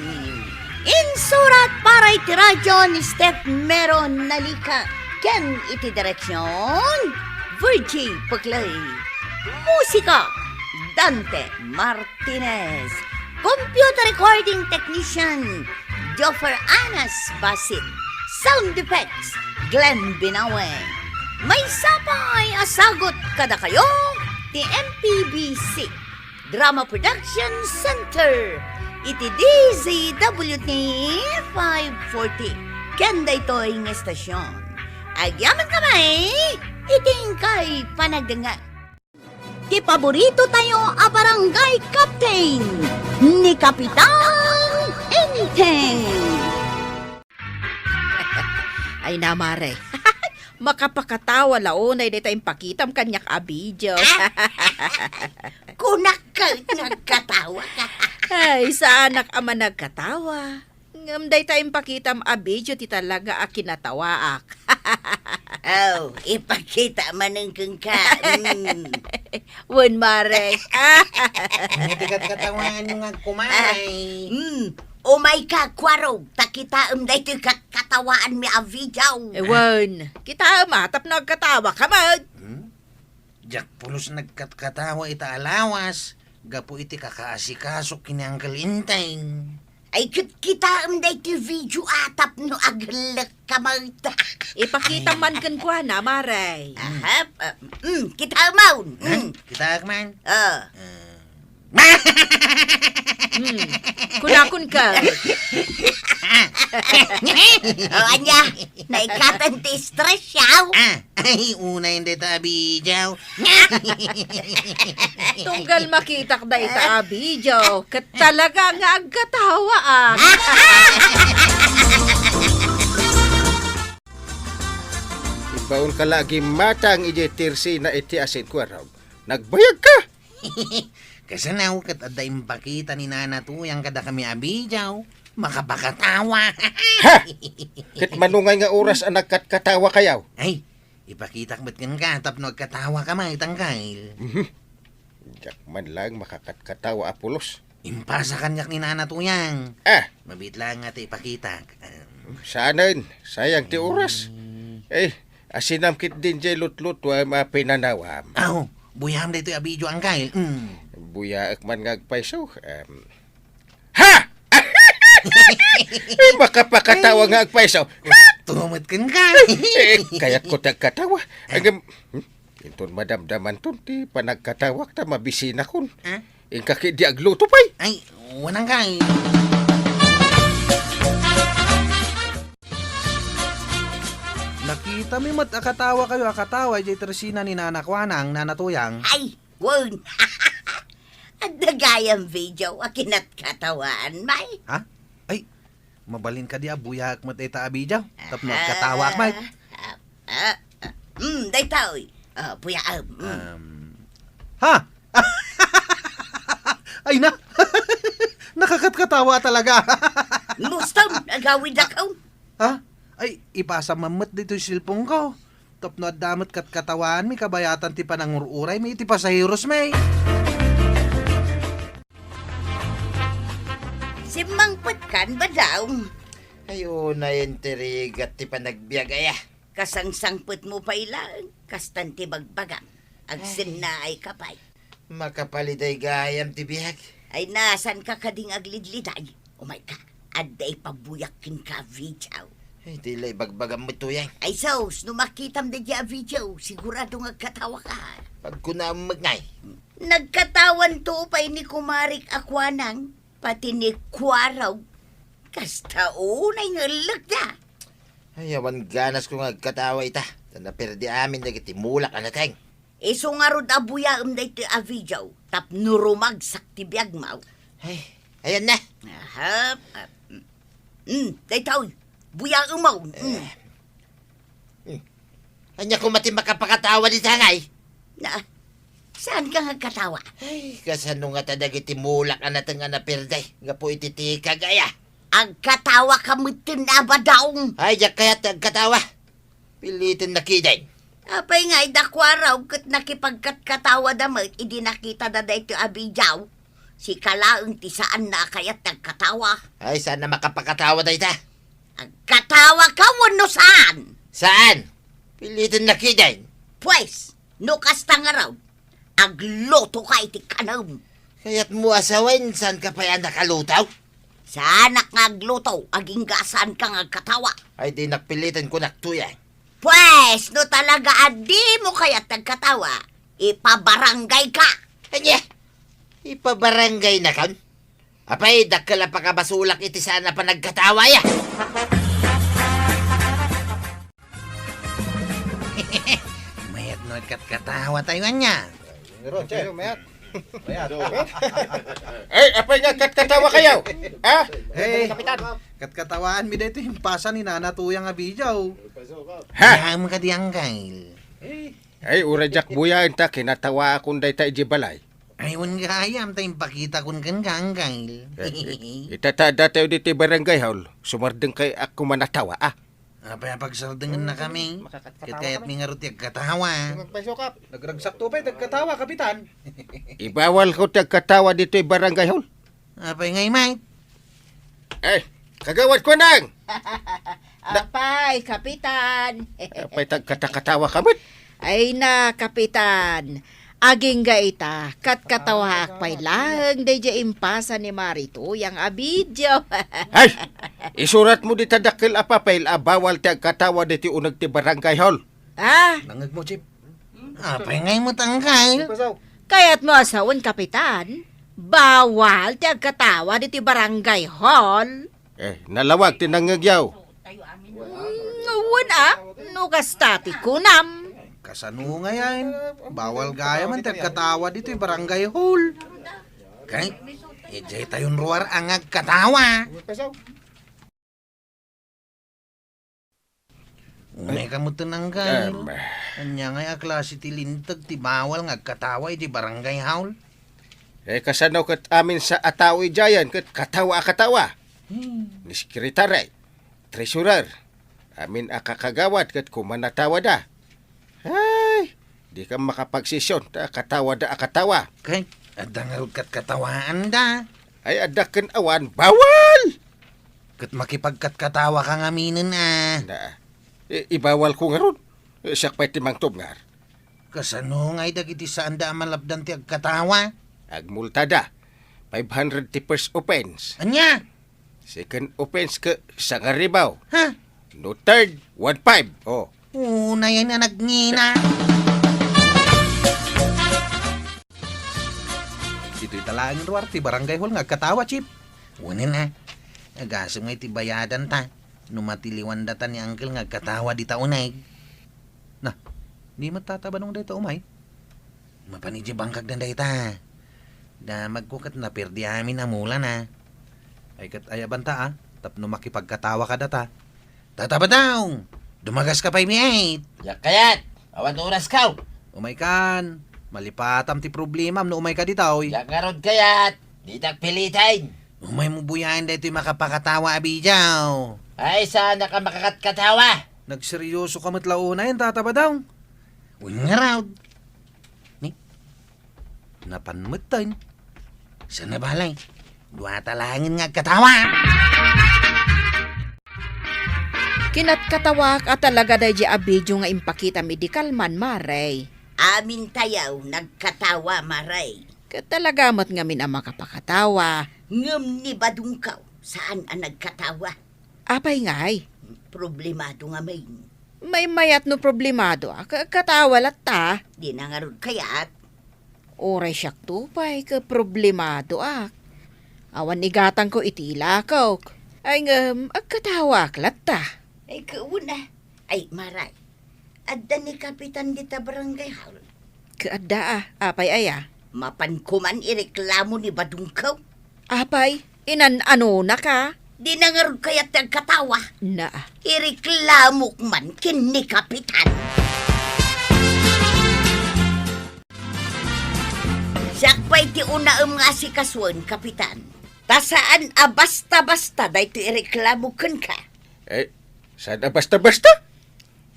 Insurat para iti radyo ni Steph Meron Nalika ken iti direksyon Virgie Paglay Musika Dante Martinez Computer Recording Technician Joffer Anas Basit Sound Effects Glenn Binawe May sapay asagot kada kayo ti MPBC Drama Production Center iti DZWT 540 kenda ito'y ng estasyon agyaman kamay iting kay panagdangan ti paborito tayo a barangay captain ni Kapitan Enteng. ay namare. Makapakatawa laonay dito yung pakitam kanyak abidyo. Kunak ka nagkatawa ka. Ay, sa anak ama nagkatawa. Ngamday tayong pakitam abidyo ti talaga akinatawaak. Oh, ipakita manengkeng ka. Wen mare. Hindi katawan nga kumay. Umay ka, kwarog. Takita day ito katawaan mi avidaw. Ewan, kita matap nagkatawa ka man. Jak pulos nagkatawa ita alawas. Gapo iti kakaasikaso kini Uncle Inteng. Ay, kita day ito video atap no aglak kamagta. Ipakita man kan kwa na, mare. Ahap, kita maun. Kita man. Kunakun ka. Anya, Naikatan ti stress siyaw. Ay, una hindi ta abijaw. Tunggal makitak da ita abidyo. Kat talaga nga agkatawa ah. Ibaon ka lagi matang ije tirsi na iti asin ko raw. Nagbayag ka! Kasanaw kat aday pakita ni nana tuyang kada kami abijaw. Makapakatawa. Ha! Kit manungay nga oras ang nagkatkatawa kayaw. Ay, ipakita ba't kan ka tapno agkatawa ka may tangkail. Diyak man lang makakatkatawa apulos. Impasa kanyak ni nana tuyang. Ah, Mabit lang nga ti ipakita. saanan. Sayang ti oras. Asinam kit din jay lut-lut wa mapinanawam. Aw, buyam dito abijo ang kail. Buya man ngagpaiso. Ha! Makapakatawa nga agpaiso. Tumot kan ka. Kaya't ko tagkatawa. Inton madamdaman ton ti panagkatawak ta mabisina kon. Ha? Ingkaki di agluto pay. Ay, wanang kail. Nakita mi mat akatawa kayo akatawa jay tersina ni nanakwanang nanatuyang. Ay, won. At dagayang video akinat katawan, may. Ha? Ay, mabalin ka di abuyak mat ita abijaw. Tapno katawa may. Day tao. Puya, Ha? Ay na. Nakakatkatawa talaga. Mustam, nagawid ako. Ha? Ay, ipasa mamat dito yung silpong ko. Tapno at damat katkatawan, may kabayatan ti panangururay, may iti pasahiros may. Si Mangput kan ba daw? Ayo na yung tirigat ti panagbiag aya. Kasangsangput mo pa ilang, kastan ti bagbagang. Agsin na ay kapay. Makapaliday gayam ti bihag. Ay nasan ka kading aglidliday? Umay ka, aday pabuyakin ka video. Ay, tilay bagbagam mo tuyang. Ay sos, no makitam da dya video, sigurado nagkatawa ka. Pag kunam magnay. Nagkatawan to pa'y ni Kumarik Akwanang, pati ni Kwaraw. Kasta unay ngalag na. Ay, awan ganas ko nga katawa ita. Tanapirdi amin nagitimulak ka na teng. Iso nga rod abuya day ti a video, tap nurumag sakti biyag mau. Ay, ayan na. Ahap, day tao, buya umaw. Anya ko mati makapakatawa di tangay. Na, saan ka nagkatawa? Ay, kasano nga tadagitimulak ka na nga napirday. Nga po ititika gaya. Ang katawa ka mutin na ba daw? Ay, diyak kaya tagkatawa. Pilitin na kiday. Apay nga, idakwaraw kat nakipagkatkatawa damay, idi nakita na da ito abijaw. Si kalaang ti saan na kaya't nagkatawa. Ay, sana makapakatawa da ita. Ang katawa ka, wano saan? Saan? Pilitin na kiday. Pues, no kasta nga raw, agloto ka iti kanam. Kaya't mo asawain, saan ka pa yan nakalutaw? Sana nga agluto, aging gasaan ka nga katawa. Ay, di nakpilitin ko naktuya. Pues, no talaga adi mo kaya't nagkatawa, ipabarangay ka. Anya, ipabarangay na kan? Apay, dakala pa ka basulak iti sana pa nagkatawa ya. Mayat no katawa tayo niya. Ay, apay nga katkatawa kayaw. Ha? Hey, katkatawaan mi dito yung pasa ni nanatuyang abijaw. Ha? Hayam ka di ang kail. Ay, urajak buya ta kinatawa akong day ta ijibalay. Aywan nga hayam tayong pakita kun kan ka ang kail. Itatada tayo dito barangay hall. Sumardeng kay ako manatawa Apay pagsardengan na kami. Kaya't may nga rutyag katawa. Nagragsak to pa, nagkatawa, kapitan. Ibawal ko tagkatawa dito barangay hall. Apay ngay mate. Ay, kagawad ko nang. Apay, kapitan. Apay tagkatakatawa kamot. Ay na, kapitan. Aging gaita, katkatawa akpay lang, day dya impasa ni Marito, yang abidyo. Ay, isurat mo di tadakil apapel bawal tagkatawa dito unag ti barangay hall. Ah, Nangag mo, Chip. Apay ngay mo tang kail. kaya't mo asawan, kapitan. Bawal ti agkatawa diti barangay hall. Nalawag tinangagyaw. Nugas tati kunam. Kasano nga yan? Bawal gaya man katawa dito yung barangay hall. Kay, ijay tayon ruwar ang agkatawa. Unay ka mo tinanggal. Anya nga klase ti lintag ti bawal nga agkatawa iti barangay hall. Kasano kat amin sa atawi jayan kat katawa. Ni sekretary, treasurer, amin akakagawad kat kumanatawa da. Ay, di ka makapagsisyon ta katawa da akatawa. Kay, adda nga rod kat katawaan da. Ay adaken awan bawal. Kat makipagkat katawa ka nga minin Na, ibawal ko nga ron. Siyak pa'y timang tubngar. Kasano nga dagiti saan da malabdan ti agkatawa? Agmultada, 500 ti first offense. Anya? Second offense ka sa ngaribaw. Ha? No third, 1.5. Oh. Una yan na nagngina. Dito'y talangin ruwar ti barangay hall nga katawa, Chip. Unin na. Agasam nga iti bayadan ta. Numatiliwan datan ni uncle nga katawa di taunay. Di matatabanong dito umay. Mapanidya bangkag dan dayta. Da magkukat na perdi amin amula na. Ay kat ayaban ta tapno makipagkatawa ka data. Tataba daw. Dumagas ka pa imiait. Yak kayat, awan oras ka. Umay kan. Malipatam ti problema no umay ka ditaw. Yak nga rod kayat, di pilitain. Umay mo buyahin dito yung makapakatawa abijaw. Ay, sana ka makakatkatawa. Nagseryoso ka matlauna yan tataba daw. Uy nga raw. Napanmutan. Sana balay. Dua talangin nga katawa. Kinatkatawak at talaga day di abidyo nga impakita medikal man, Maray. Amin tayaw, nagkatawa, maray. Katalaga mat ngamin ang makapakatawa. Ngam ni badungkaw, saan ang nagkatawa? Apay ngay, Problemado nga may. may mayat no problemado. Katawa ta. Di na nga ron kayat. Oray siyak tupay ka problemado Awan igatang ko itila ko. Ay agkatawak latta. Ay, kauna. Ay, maray. Adda ni Kapitan dita barangay hall. Kaadda apay aya. Mapankuman ireklamo ni badungkaw. Apay, inan-ano na ka? Di na nga ron kayat nagkatawa. Na, Ireklamo man kin ni Kapitan. Sakpay ti unaam nga si kaswan, Kapitan. Tasaan basta-basta dahi ti ireklamo ken ka. Sana basta-basta?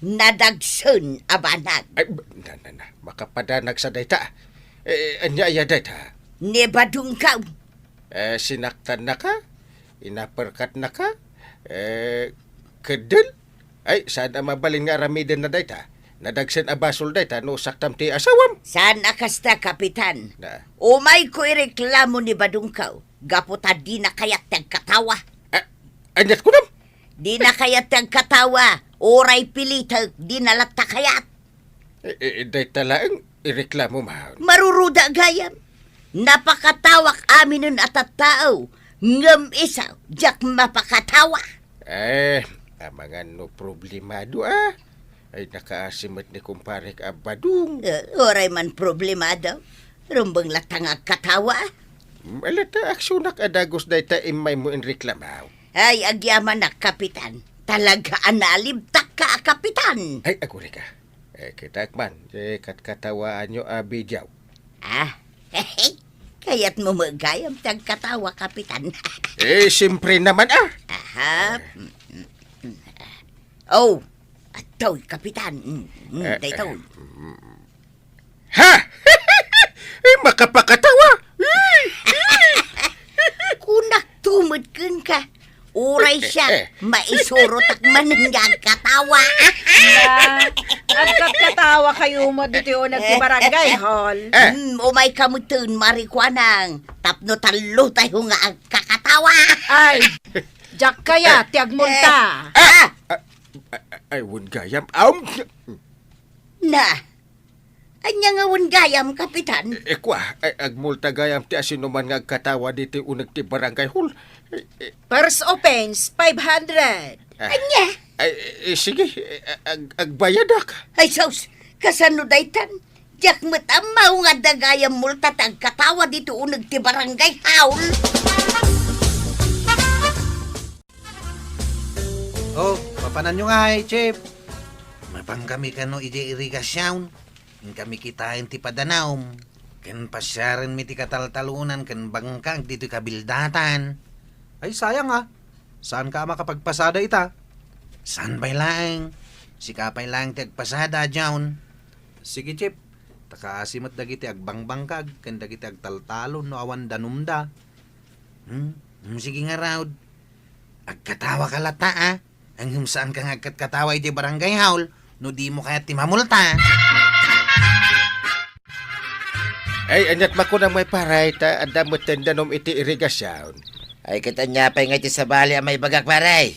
Nadagsun abanag. Ay, makapadanag sa dayta. Anya dayta. Ni badungkaw. Sinaktan na ka? Inaperkat na ka? Kedel? Ay, sana mabalin nga ramiden na dayta. Nadagsen abasol dayta no saktam ti asawam. Saan akasta, Kapitan? Na, Umay ko ireklamo ni badungkaw. Gaputa di na kayat nagkatawa. anyat ko nam. Di na kayat nagkatawa. Oray pilitag, di na latta kayat. Dayta lang, ireklamo mahal. Maruruda gayam. Napakatawak amin nun at tao. Ngam isaw, jak mapakatawa. Mga no problemado Ay nakaasimot ni kumpare ka badung. Oray man problemado. Rumbang latang agkatawa. Malata aksyonak adagos dayta imay mo inreklamaw. Ay, agyaman na, Kapitan. Talaga analibtak ka, Kapitan. Ay, aguri ka. Kitakman, katkatawaan nyo abidyaw. Kaya't mo magayam tagkatawa, Kapitan. Siyempre naman Aha. Oh, atoy, Kapitan. Daytoy. Ha! Makapakatawa! Kunak tumod kun ka. Uray siya, maisurot at mananggang katawa. agkatawa kayo mo dito yung nagbarangay hall. Umay kamutun, marikwanang. Tapno talo tayo nga ang kakatawa. Ay, jak kaya, tiag multa. Ay, wun gayam. Na, anya nga wun gayam, Kapitan. Agmulta gayam ti asinuman nga katawa dito unag ti barangay hall. First offense, 500. Anya, Ay, sige, agbayad ak. Ay, sus, kasano daytan? Diyak matamaw nga dagayang multa tag katawa dito unag ti barangay haul. Oh, papanan nyo nga Chip. Mapang kami kano ije irigasyon. Ang kami kitain ti padanaw. Kan pasyaran mi ti kataltalunan kan bangkag dito kabildatan. Ay, sayang Saan ka makapagpasada ita? San bay lang? Sikapay lang ti agpasada John. Sige, Chip. Takasimat dagiti agbangbangkag, kan dagiti agtaltalon no awan danumda. Sige nga Raud. Agkatawa ka lata Ang saan kang agkatawa iti barangay haul, no di mo kaya timamulta. Ay, anyat mako na may paray ta, adamot tendanom iti irigasyon. Ay katanya pa nga iti sa bali ang may bagak paray.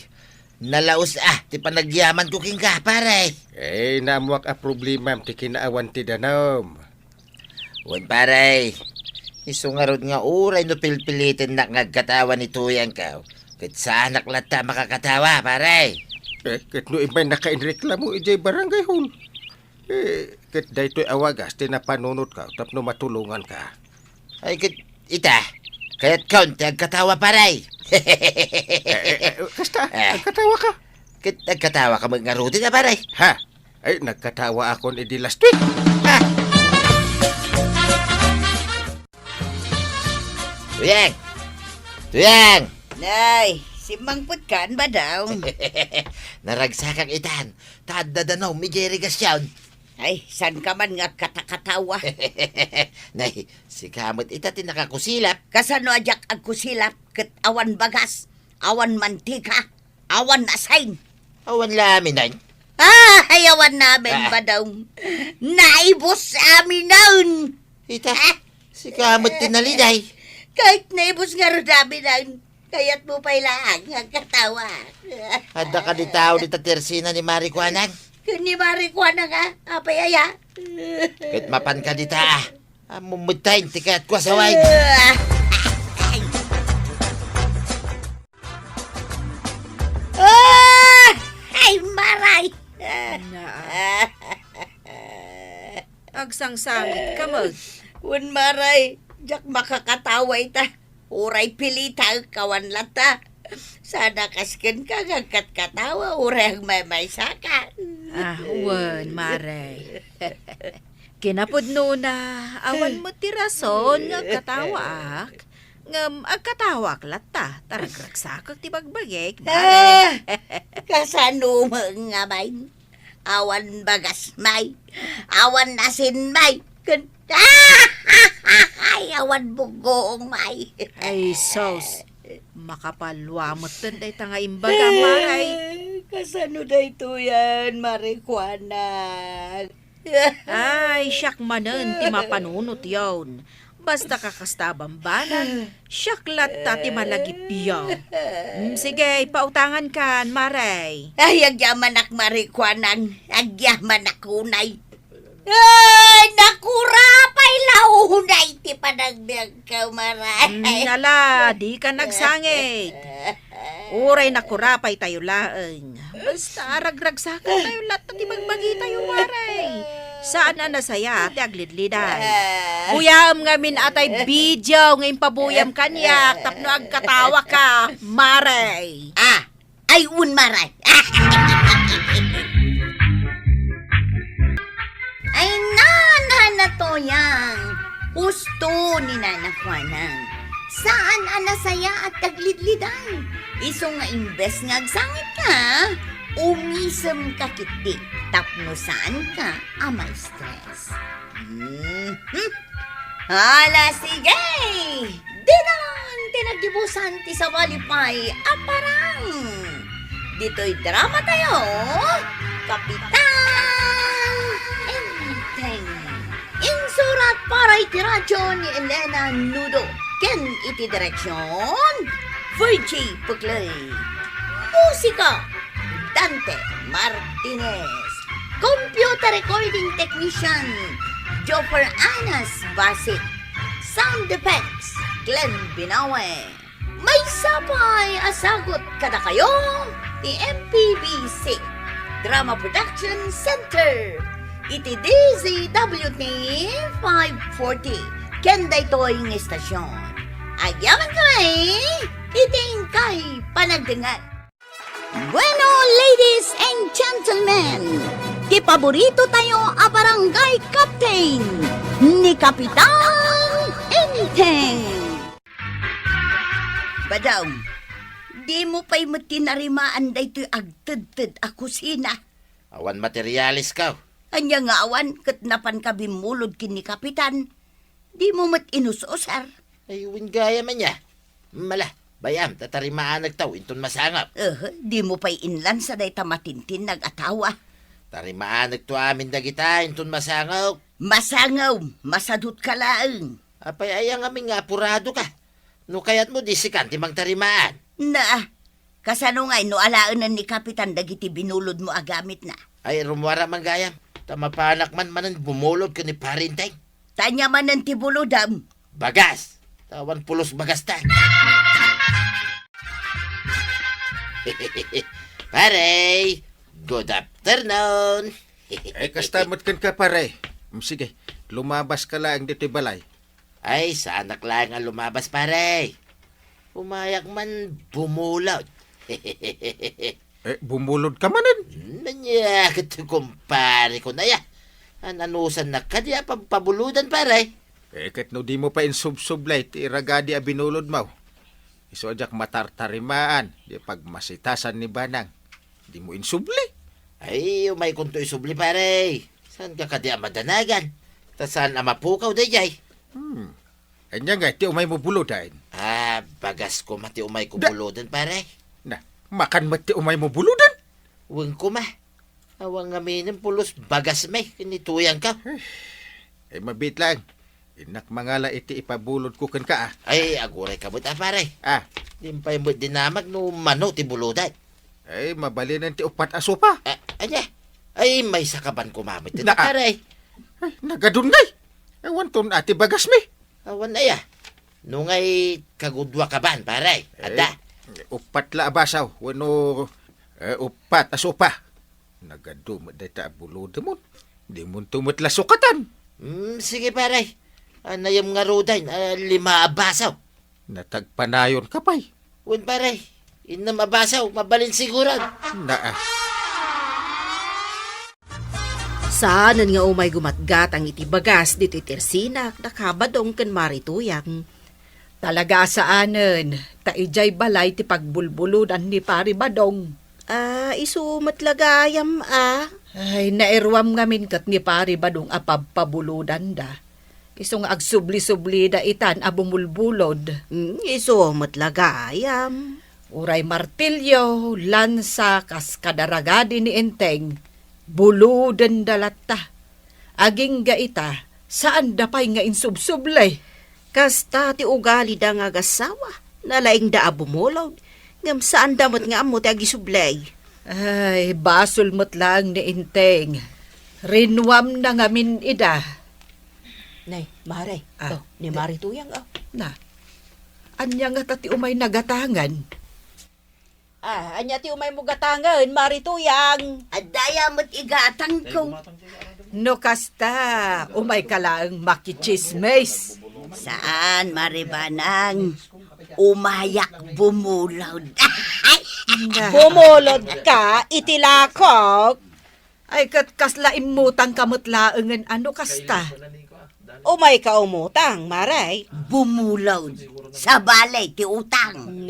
Nalaos ti panagyaman ko king ka paray. Eh, namuak a problema ti kinaawan ti danom. Wan paray. Iso nga rod nga uray no pilpilitin na ngagkatawa ni tuyang ka. Kat sa anak lata makakatawa paray. Kat no imay nakainreklamo ijay barangay hall. Kat daytoy awagas, tinapanunot ka, tapno matulungan ka. Ay kat ita. Kaya't kaun ti agkatawa paray. Kasta, nagkatawa ka. Kat agkatawa ka mga rodi na paray. Ha? Ay, nagkatawa ako ni di last week. Tuyang! Tuyang! Nay, si Mangputkan ba daw? Naragsakang itan. Tadadanaw, mi irigasyon. Ay, san ka man nga katakatawa? Nay, si kamot ita tinakakusilap. Kasano ajak agkusilap ket awan bagas, awan mantika, awan asain. Awan lamin na. Ayawan namin ba daw? Naibos amin naun. Ita, si kamot tinaliday. Kahit naibos nga rin namin naun, kaya't mo pa ilang ang katawa. Handa ka di tao ni Tatersina ni Marikwanan. Kani Marikwana nga, apayaya. Kahit mapan ka di ta. Mumutayin, tikat ko sa wine. Ay, maray! Agsangsangit ka mag. Wan maray, jak makakatawa ita. Uray pilita, kawan lata. Sana kasken ka ngagkat katawa, uray ang may saka. Wan, maray. Kinapudno na, awan mo ti rason nga katawak. Ngam, agkatawak lata, taragragsakag ti bagbagik, maray. Kasano mga may? Awan bagas may, awan asin may, ay, awan bugoong may. Ay, sos. Makapalwamot din day tanga imbaga, maray. Kasano da ito yan, Marikwana? Ay, siyak manen, ti mapanunot yun. Basta kakastabambanan, siyak lata ti malagip yun. Sige, pautangan kan, maray. Ay, agyaman Marikwanang, agyaman unay. Ay, nakurapay launay, ti panagbiag ka, maray. Nala, di ka nagsangit. Uray nakurapay tayo laeng. Basta ragragsakan tayo lahat at ibagbagi tayo, maray. Saan na nasaya ati aglidliday? Buyam nga min atay video ngayon pabuyam kanyak tapno agkatawa ka, maray. Ay, maray. Ay, na to yan. Gusto ni Nanakwanang. Saan anasaya at taglidlidan? Iso nga imbes nga agsangit ka, umisem ka kiti. Tapno saan ka amay stress. Hala, sige! Dinan, tinagibusan ti sa walipay, aparang. Dito'y drama tayo, Kapitan Enteng. Insurat para iti radyo ni Elena Nudo. Ken iti direksyon, Virgie Puglay. Musika, Dante Martinez. Computer recording technician, Joffer Anas Basit. Sound effects, Glenn Binawe. May sapay asagot kada kayo, ti MPBC Drama Production Center. Iti DZWT 540. Kenday toy ng estasyon. Agyaman kami, iting kay panagdengar. Bueno, ladies and gentlemen, ti paborito tayo a barangay captain ni Kapitan Enteng. Badaw, di mo pa'y matinarimaan da ito'y agtad-tad a kusina. Awan materialis ka. Anya nga awan, kat napan ka bimulod kin ni Kapitan. Di mo mat inusosar. Ay, gaya man niya. Mala, bayam, tatarimaan nagtaw, inton masangap. Di mo pa'y inlan sa day tamatintin nag-atawa. Tarimaan nagto amin dagita, inton masangap. Masangaw, masadut ka laang. Apay ayang aming nga apurado ka. No kayat mo di si Kanti magtarimaan. Na, kasano nga no alaanan ni Kapitan dagiti binulod mo agamit na. Ay, rumwara man gayam. Tamapanak man manan bumulod ka ni Parinteng. Tanya man ng tibulodam. Bagas. Tawan pulos bagas tayo. Pare, good afternoon. Ay, kastamot kan ka pare. Sige, lumabas ka lang dito balay. Ay, sanak lang ang lumabas, pare. Umayak man bumulod. Bumulod ka manan. Nanya, kito kumpare ko na ya. Ananusan na ka diya pabuludan, pare. Kat no di mo pa insubsublay, ti iragadi a binulod mo. Iso ajak matartarimaan, di pagmasitasan ni Banang. Di mo insubli. Ay, umay kunto isubli, pare. Saan ka diya madanagan? Tasan ang mapukaw da jay? Anya nga, ti umay mo buludan. Bagas ko mati umay ko buludan, pare. Na, makan mo ti umay mo buludan. Uwang ko ma. Awang aminin pulos bagas may, kinituyang ka. Ay, mabit lang. Inak mangala iti ipabulod ko kan ka Ay, aguray ka buta, pare. Dimpay mo dinamag no mano ti buludan. Ay, mabalinan ti upat aso pa. Anya? Ay, may sakaban kumamit din, Na- pare. Ay, nagadunay. Ewan ton ati bagas mi. Awan na ya. Nung ay kagudwa ka ban, pare. Ada. Upat la abasaw. Wano, upat aso pa. Nagadumad na ta bulod mo. Di mo tumot la sukatan. Sige, pare. Anayam nga roday, 5 abasaw. Natagpanayon ka pa'y. Wan, pare. Inam abasaw, mabalin siguran. Saanan nga umay gumatgat ang iti bagas dito itersinak nakabadong kan marituyang. Talaga saanan, taijay balay ti pagbulbuludan ni Pari Badong. Isumat lagayam Ay, nairwam ngamin kat ni Pari Badong apabpabuludan da. Isong agsubli-subli da itan abumulbulod. Isumat lagayam. Uray martilyo, lansa, kaskadaragadi ni Enteng. Buluden dalata. Aging gaita, saan dapay nga insubsublay? Kasta ti ugali da nga gasawa. Nalaing da abumulod. Ngam saan damot nga amo ti agisublay. Ay, basol mo't lang ni Enteng. Rinwam na ngamin ida. Nay, Mare. Ni Marituyang Na, anya nga tati umay nagatangan. Anya ti umay mo gatangan, Marituyang. Adaya mo't igatang ko. No kasta, umay ka lang makichismes. Saan, Maribanang? Umayak bumulod. Bumulod ka, itilakok. Ay, kat kasla imutang kamutlaangan ano kasta. Umay ka umutang, Maray. Bumulod. Sa balay, ti utang.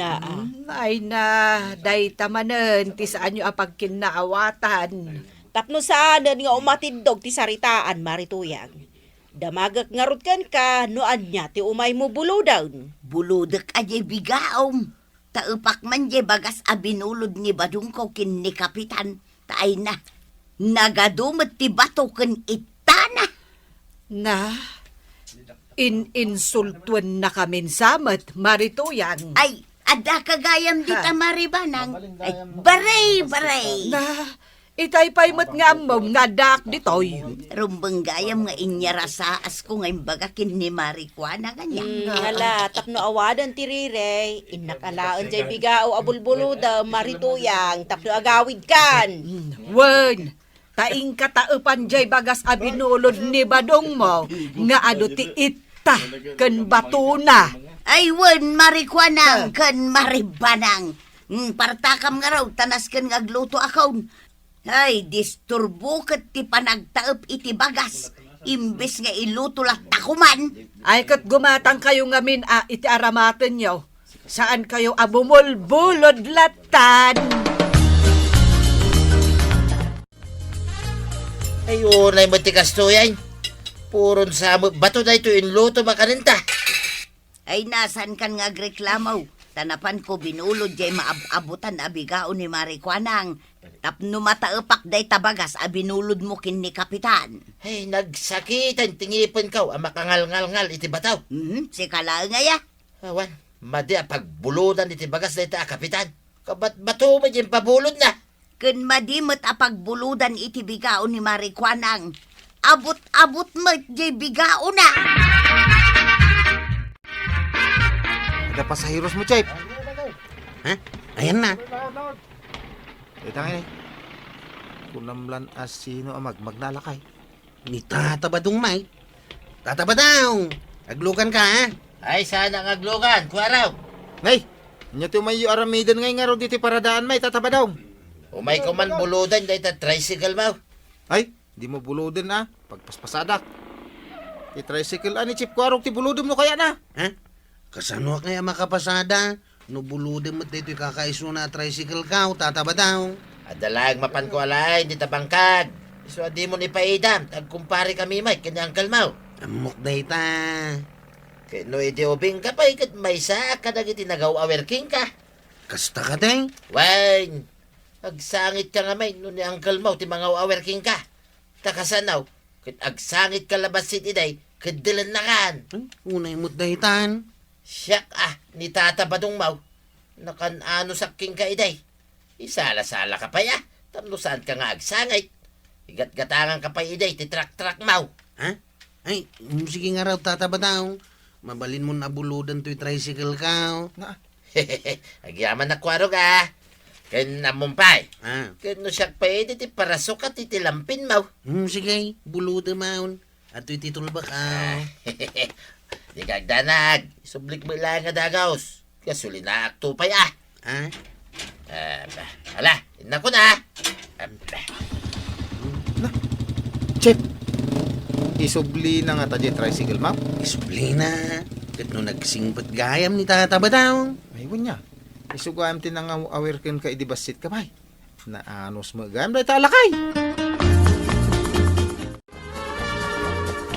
Ay na, day tamanen, ti saan nyo apagkinaawatan. Tapno saanan nga umatindog ti saritaan, Marituyang. Damagak ngarot ka, noan niya ti umay mo buludaw. Buludak aje bigaom. Taupak man je bagas abinulod ni Badungko kin ni Kapitan. Taay na. Nagadumot ti bato ken itana. Na, insultuan na kamin samat, Marituyang. Ay, ada kagayam di Maribanang. Ay, baray. Na, Itay pa'y mat nga mo nga dak ditoy. Rumbang gayam nga inyarasaas ko nga imbagakin ni Marijuana ganyan. Hala, tapno awadan tirire. Inakalaan jay bigao abulbuluda, marituyang, tapno agawid kan. Wen, taing kataupan jay bagas abinulod ni badong mo nga ado ti ita ken batuna. Ay, wen, Marijuana, kan Maribanang. Partakam nga raw, tanas kan nga agluto akaw. Ay, disturbo kat ti panagtaep iti bagas. Imbes nga iluto lang takuman. Ay kat gumatang kayo ngamin iti aramaten nyo. Saan kayo abumulbulod latan? Ay, unay matikas to yan. Puron sa bato na ito inluto makaninta. Ay, nasan kan nga reklamaw? Tanapan ko binulod jay maabutan abigao ni Marijuanang. Tapno mataupak day tabagas abinulod mo kin ni Kapitan. Ay, nagsakitan tingipan ka ang makangal-ngal-ngal iti bataw. Si Kala nga ya. Awan, madi pagbuludan iti bagas na iti kapitan. Kabat bato mo dyan pabulod na. Kun madimot apagbuludan iti bigao ni Marijuanang. Abot-abot mo jay bigao na. Ada pasahiros mo, Chip. Ha? Ayan na. Itangin kunamlan asino ang magnalakay. Ni tatabadong may. Tatabadaw. Aglukan ka, ha? Ay, sana nga aglugan, kuwaraw. Ngay, nya tumayo aramidan ngay nga raw diti paradaan may tatabadaw. Umay ko man buludan dahil tricycle mo. Ay, di mo buludin na. Pagpaspasadak. Ti tricycle ani chip ko ti buludin mo kaya na. Ha? Kasano kaya makapasada? No buludin mo dito kakaiso na tricycle ka, tatabadaw. Adalag mapan ko alay, di tabangkag. So, di mo ni paidam. Tagkumpare kami, Mike, kanya Uncle Mau. Amok dayta. Kaya no iti ubing ka pa, ikat may sa ka na itinagaw awerking ka. Kasta ka day. Wine, agsangit ka nga may, no ni Uncle Mau, ti mga awerking ka. Takasanaw, kit agsangit ka labas si tiday, kadilan na kan. Unay mo't daytan. Siyak ni Tata Badong Mau. Nakan-ano saking ka iday. Isala-sala ka pa ya. Tamno saan ka nga agsangit. Igat-gatangan ka pa iday, titrak-trak Mau. Ha? Ay, sige nga raw tatabadaw. Mabalin mo na buludan to'y tricycle ka. Agyaman na kwarog Kaya namumpay. Ha? Kaya no siyak pa ti parasok at titilampin Mau. Sige, buludan maun. At to'y titulbak Di kagdanag. Isublik mo lang nga dagaws. Kasuli na akto pa ya. Ha? Hala, inako na. Chip, isubli na nga tadya tricycle ma'am. Isubli na. Kat no nagsingbat gayam ni tatabadaw. Ay, niya. Isugayam tinang awerkin ka idibasit ka bay. Na anos mo gayam day talakay.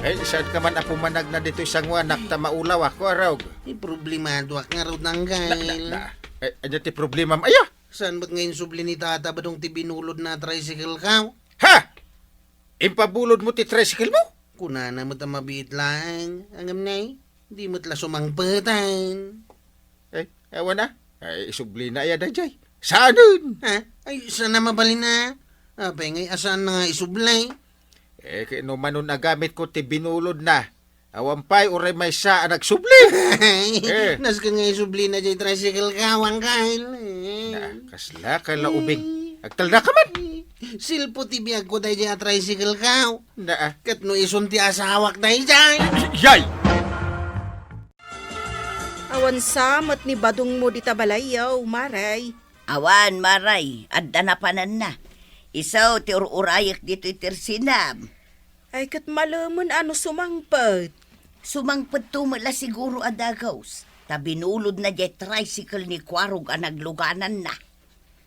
Ay, saan ka man apumanag na dito isang wanak ta maulaw ako araw. Problemado ak nga raw nanggal. Ay, adya ti problema mo. Aya! Saan ba't ngayon subli ni tatabadong ti binulod na tricycle ka? Ha! Impabulod mo ti tricycle mo? Kunana mo ta mabiit lang. Angam na di mo't la sumangpatan. Ay, ewan na. Ay, isubli na iya dajay. Saanin? Ha? Ay, sana mabalin na. Apay ngay asan na nga isublay. Kaya manon nagamit ko ti binulod na. Awampay uray may sa nagsubli. Nas ka nga isubli na dyan tricycle ka, wangkail. Kasla ka la ubing. Agtal na ka man. Silpo ti biyag ko tayo dyan tricycle ka. Na, Kat no ison ti asawak tayo dyan. yay! Awan samat ni badong mo di tabalayaw, maray. Awan, Maray, adda na panan na. Isaw, ti urayak dito itirsinam. Ay kat malaman ano sumangpet. Sumangpet tumala siguro adagaws. Tabinulod na jay tricycle ni Kwarog ang nagluganan na.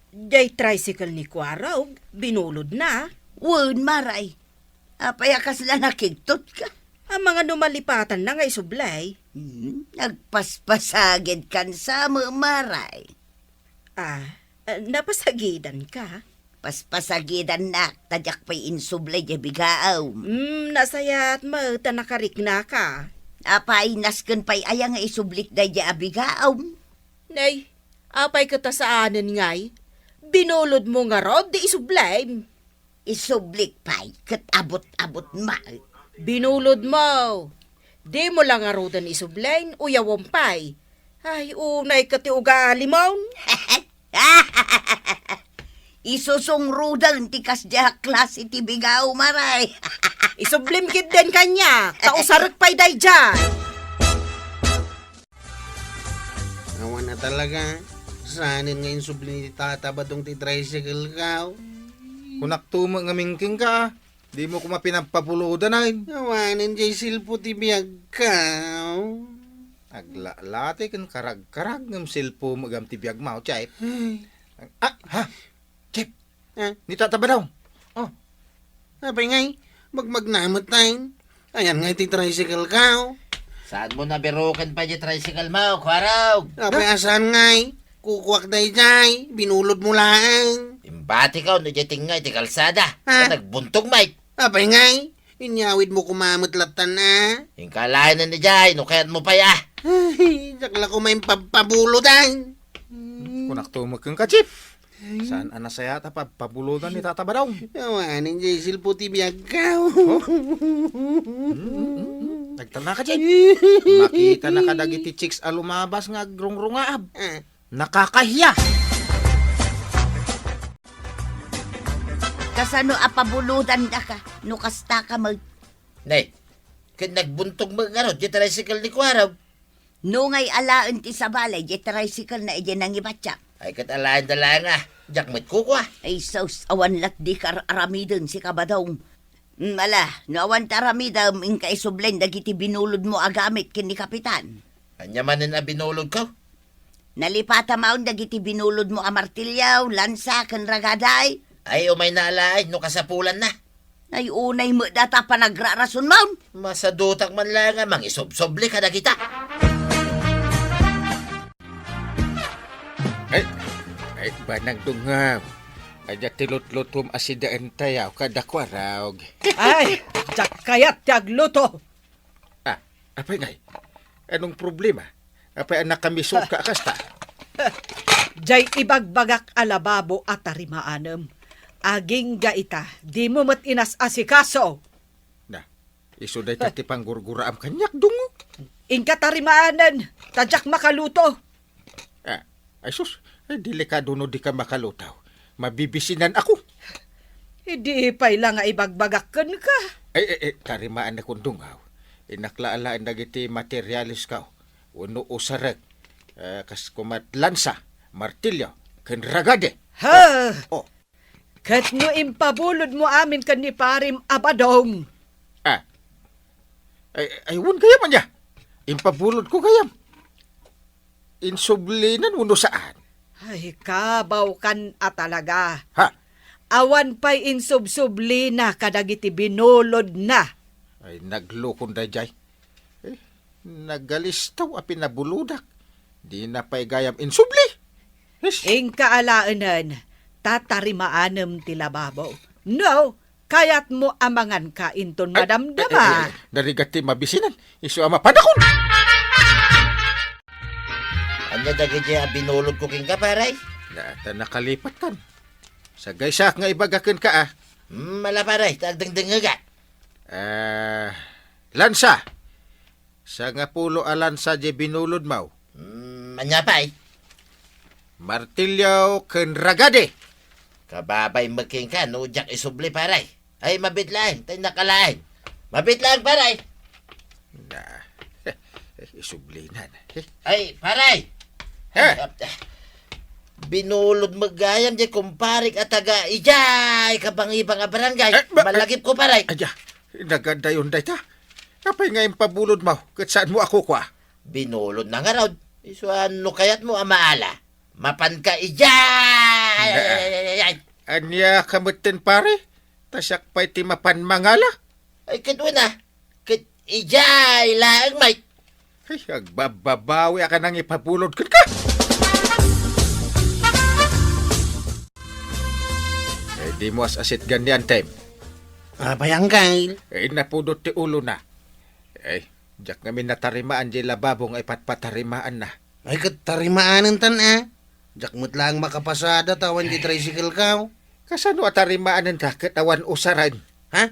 Day tricycle ni Kwarog, binulod na. Wen, Maray. Apayakas na nakigtot ka. Ang mga numalipatan na nga isublay. Nagpaspasagid kan sa Maray. Napasagidan ka. Paspasagidan na, tadyak pa'y insublay jay bigaaw. Nasayat mo, tanakarik na ka. Apay nasken pa'y aya nga isublik day jay abigaaw. Nay, apay ka ta saanan ngay. Binulod mo nga rod, di isublay. Isublik pa'y kat abot-abot maot. Binulod mo. Di mo lang arudan isublain, uyawampay. Ay, unay ka ti ugali mo. Isusungrudan ti kasya klase ti bigaw maray. Isublim kit din kanya. Kausarak pa'y day dyan. Awan na talaga. Sanin ngayon subli ni Tata Badong ti tricycle ka. Kunak tuma nga mingking ka. Di mo ko mapinapapuludan ay. Awanin jay silpo ti biyag ka. Aglalate kan karag-karag ng silpo magam ti biyag mao, Chip. Ha? Chip, ni Tata ba daw? Apay ngay, magmagnamat tayo. Ayan ngay ti tricycle ka. Saan mo nabirukan pa yung tricycle mo, Kwarog? Apay asan ngay, kukuwak day jay, binulod mo lang. Imbati ka, no dyan tingay, ti kalsada. Ha? Nagbuntog, mate. Apay ngay, inyawid mo kumamutlatan na. Yung kalahin na ni Jay, no kaya't mo pa ya. Ay, sakla ko may pabulodan. Kunak tuma kang ka, Chip. Saan anasaya ta pabuludan ni Tata ba daw? Awanin jay silpo ti biyag ka. Nagtana ka, Chip. Makita na kadagiti chicks alumabas nga grungrungaab. Nakakahiya. Kasano apabuludan da ka, no kasta ka mag... Nay, kaya nagbuntog mo nga ron, yung tricycle ni Kwarog. No ngay alaan ti sa balay, di tricycle na iyan ang ibatya. Ay, katalahan dala nga. Jakmet ko kwa. Ay sos, awan lat di aramidon si kabadong. Ala, no awan taramidam, inka isublen dagiti binulod mo agamit kini kapitan. Anya man na binulog ko. Nalipata maun dagiti binulod mo a martilyaw, lansa, kan ragaday. Ay, umay naalain, no kasapulan na. Ay unay mo data pa nagrarason maun. Masadutak man lang nga, mangisob-sobli ka na kita. Ay, banang dungam. Aja tilot-lutom asidaan tayaw kada Kwarog. Ay, jak kayat tagluto. Apay ngay? Anong problema? Apay anak kami suka kasta? Jay ibagbagak alababo at tarimaanem. Aging gaita, di mo mat inas asikaso. Na, iso day tati panggurguraam kanyak dungo. Inka tarimaanan, tadyak makaluto. Ay sus, delikado no di ka makalutaw. Mabibisinan ako. Hindi pa'y lang nga ibagbagakan ka. Ay, tarimaan na kong dungaw. Inaklaan na giti materialis ka. Uno usarag. Kas kumat lansa, martilyo, ken ragade. Ha! Oh. Kat no impabulod mo amin kan ni Parim Abadong. Ayun kaya man niya. Impabulod ko kayam. Insublinan uno saan. Ay, kabaw kan talaga. Ha? Awan pa'y insubsublina kadagiti binulod na. Ay, naglukon da jay. Nagalistaw a pinabuludak. Di na pa'y gayam insubli. Ingka alaanan, tatarimaanem ti lababo. No, kayat mo amangan ka inton madamdama. Narigati mabisinan. Isu ama panakon. Anya dagay dyan binulog ko king kaparay. Nata nakalipat kan. Sa gaysak nga ibagakan ka Malaparay, tagdangdang nga. Lansa. Sa nga pulo alansa je binulod mau. Anya pa'y. Martilyo ken ragade. Kababay magking ka, no jak isubli paray. Ay, mabitlaan, tayo nakalain. Mabitlaan paray. Na, isublinan. Ay, paray. Binulod magayam dyan kumparik at taga ijay kabang-ibang a barangay. Malagip ko paray. Aya, naganda yun day ta. Kapay nga yung pabulod mo, kat saan mo ako kwa? Binulod na nga raw. Iso ano kayat mo amaala? Mapan ka ijay. Anya kamutin pare? Tasyak pa'y timapan mangala? Ay, kadwa na. Kat ijay laang may. Ay, agbababawi ka nang ipabulod ka ka. Di mo asit ganyan time. Bayangkay. Napudot ti ulo na. Diyak kami natarimaan di lababong ay patpatarimaan na. Ay, katarimaanan tan Diyak mo't lang makapasada tawan di tricycle ka. Kasano atarimaan ng raket awan usaran? Ha?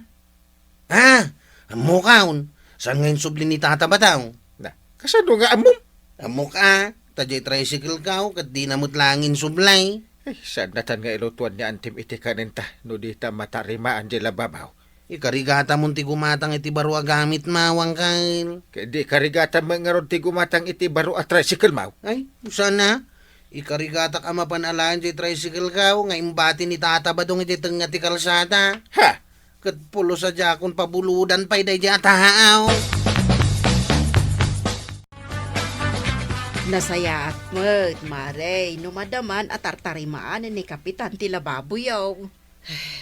Amo kaon. Saan ngayon subli ni Tata Badaw? Na, kasano nga amom? Amo ka. Tajay tricycle ka kat di namot langin sublay. Ay, saan natan nga ilutuan ni Antim iti kanenta no di ta matarimaan di lababaw. Ikarigata mong ti gumatang iti baro agamit mawang kail. Kaya di karigata mga ron ti gumatang iti baro at tricycle maw. Ay, sana. Ikarigata ka mapanalaan ti tricycle ka nga imbati ni Tata Badong iti tenga ti kalsada. Ha? Kat pulo sa jakon pabuludan pa'y day di ataaw. Nasaya at mat, Mare, numadaman at tartarimaan ni Kapitan tila babuyaw.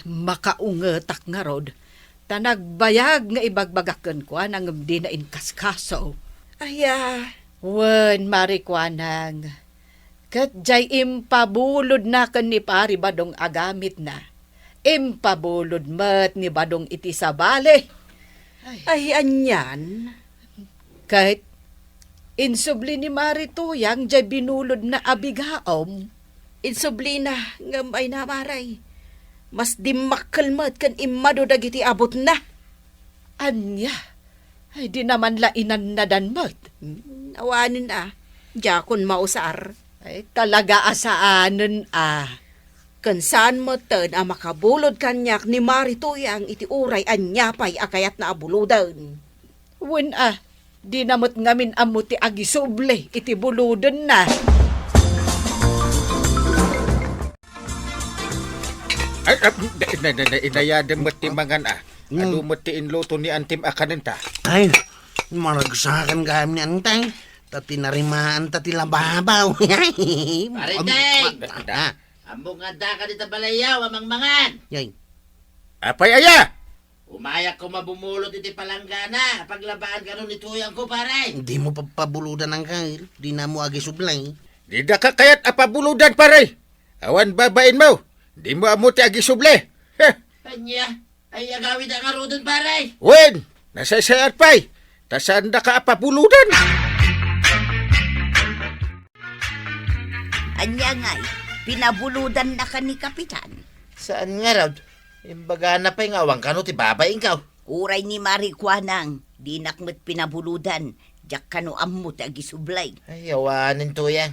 Makaungetak nga rod. Tanagbayag nga ibagbagakan ko nang di na inkaskaso. Aya, Wen, marikwanang. Kat jay impabulod na kan ni pari badong agamit na. Impabulod mat ni badong iti sabali. ay anyan. Kahit insubli ni Marito yang jay binulod na abigaom. Insubli na ngamay na Maray. Mas dimakalmat kan imado dagiti abot na. Anya, ay di naman lainan na danmat. Awanin jakon mausar. Ay talaga asaanan Kan saan mo ten makabulod kanyak ni Marito yang iti uray anyapay akayat na abuludan. Wen di namot ngamin amuti agisuble iti buludan na. Ay, inayadang matimangan Ano matiin luto ni Antim akanenta? Ay, maragsakan kami antay. Tati narimaan tati lababaw. Paritay! Ambong anda ka dito balayaw, amang mangan. Yay. Apay aya! Umayak ko mabumulot iti palanggana. Paglabaan ka nun ituyang ko, paray. Hindi mo papabuludan ang kail. Di na mo agi sublay. Di da ka kayat apabuludan pare. Awan babain mo. Di mo amuti agi suble. Heh. Kanya, ay agawid ang arudon, paray. Wen, nasasayat pay. Tasaan da ka apabuludan. Anya nga'y, pinabuludan na ka ni Kapitan. Saan nga raw? Imbaga na pa'y ngawang kano ti babaing ka. Uray ni Marikwanang, di nakmet pinabuludan. Diyak kano ammo tagisublay. Ay, awanin to yan.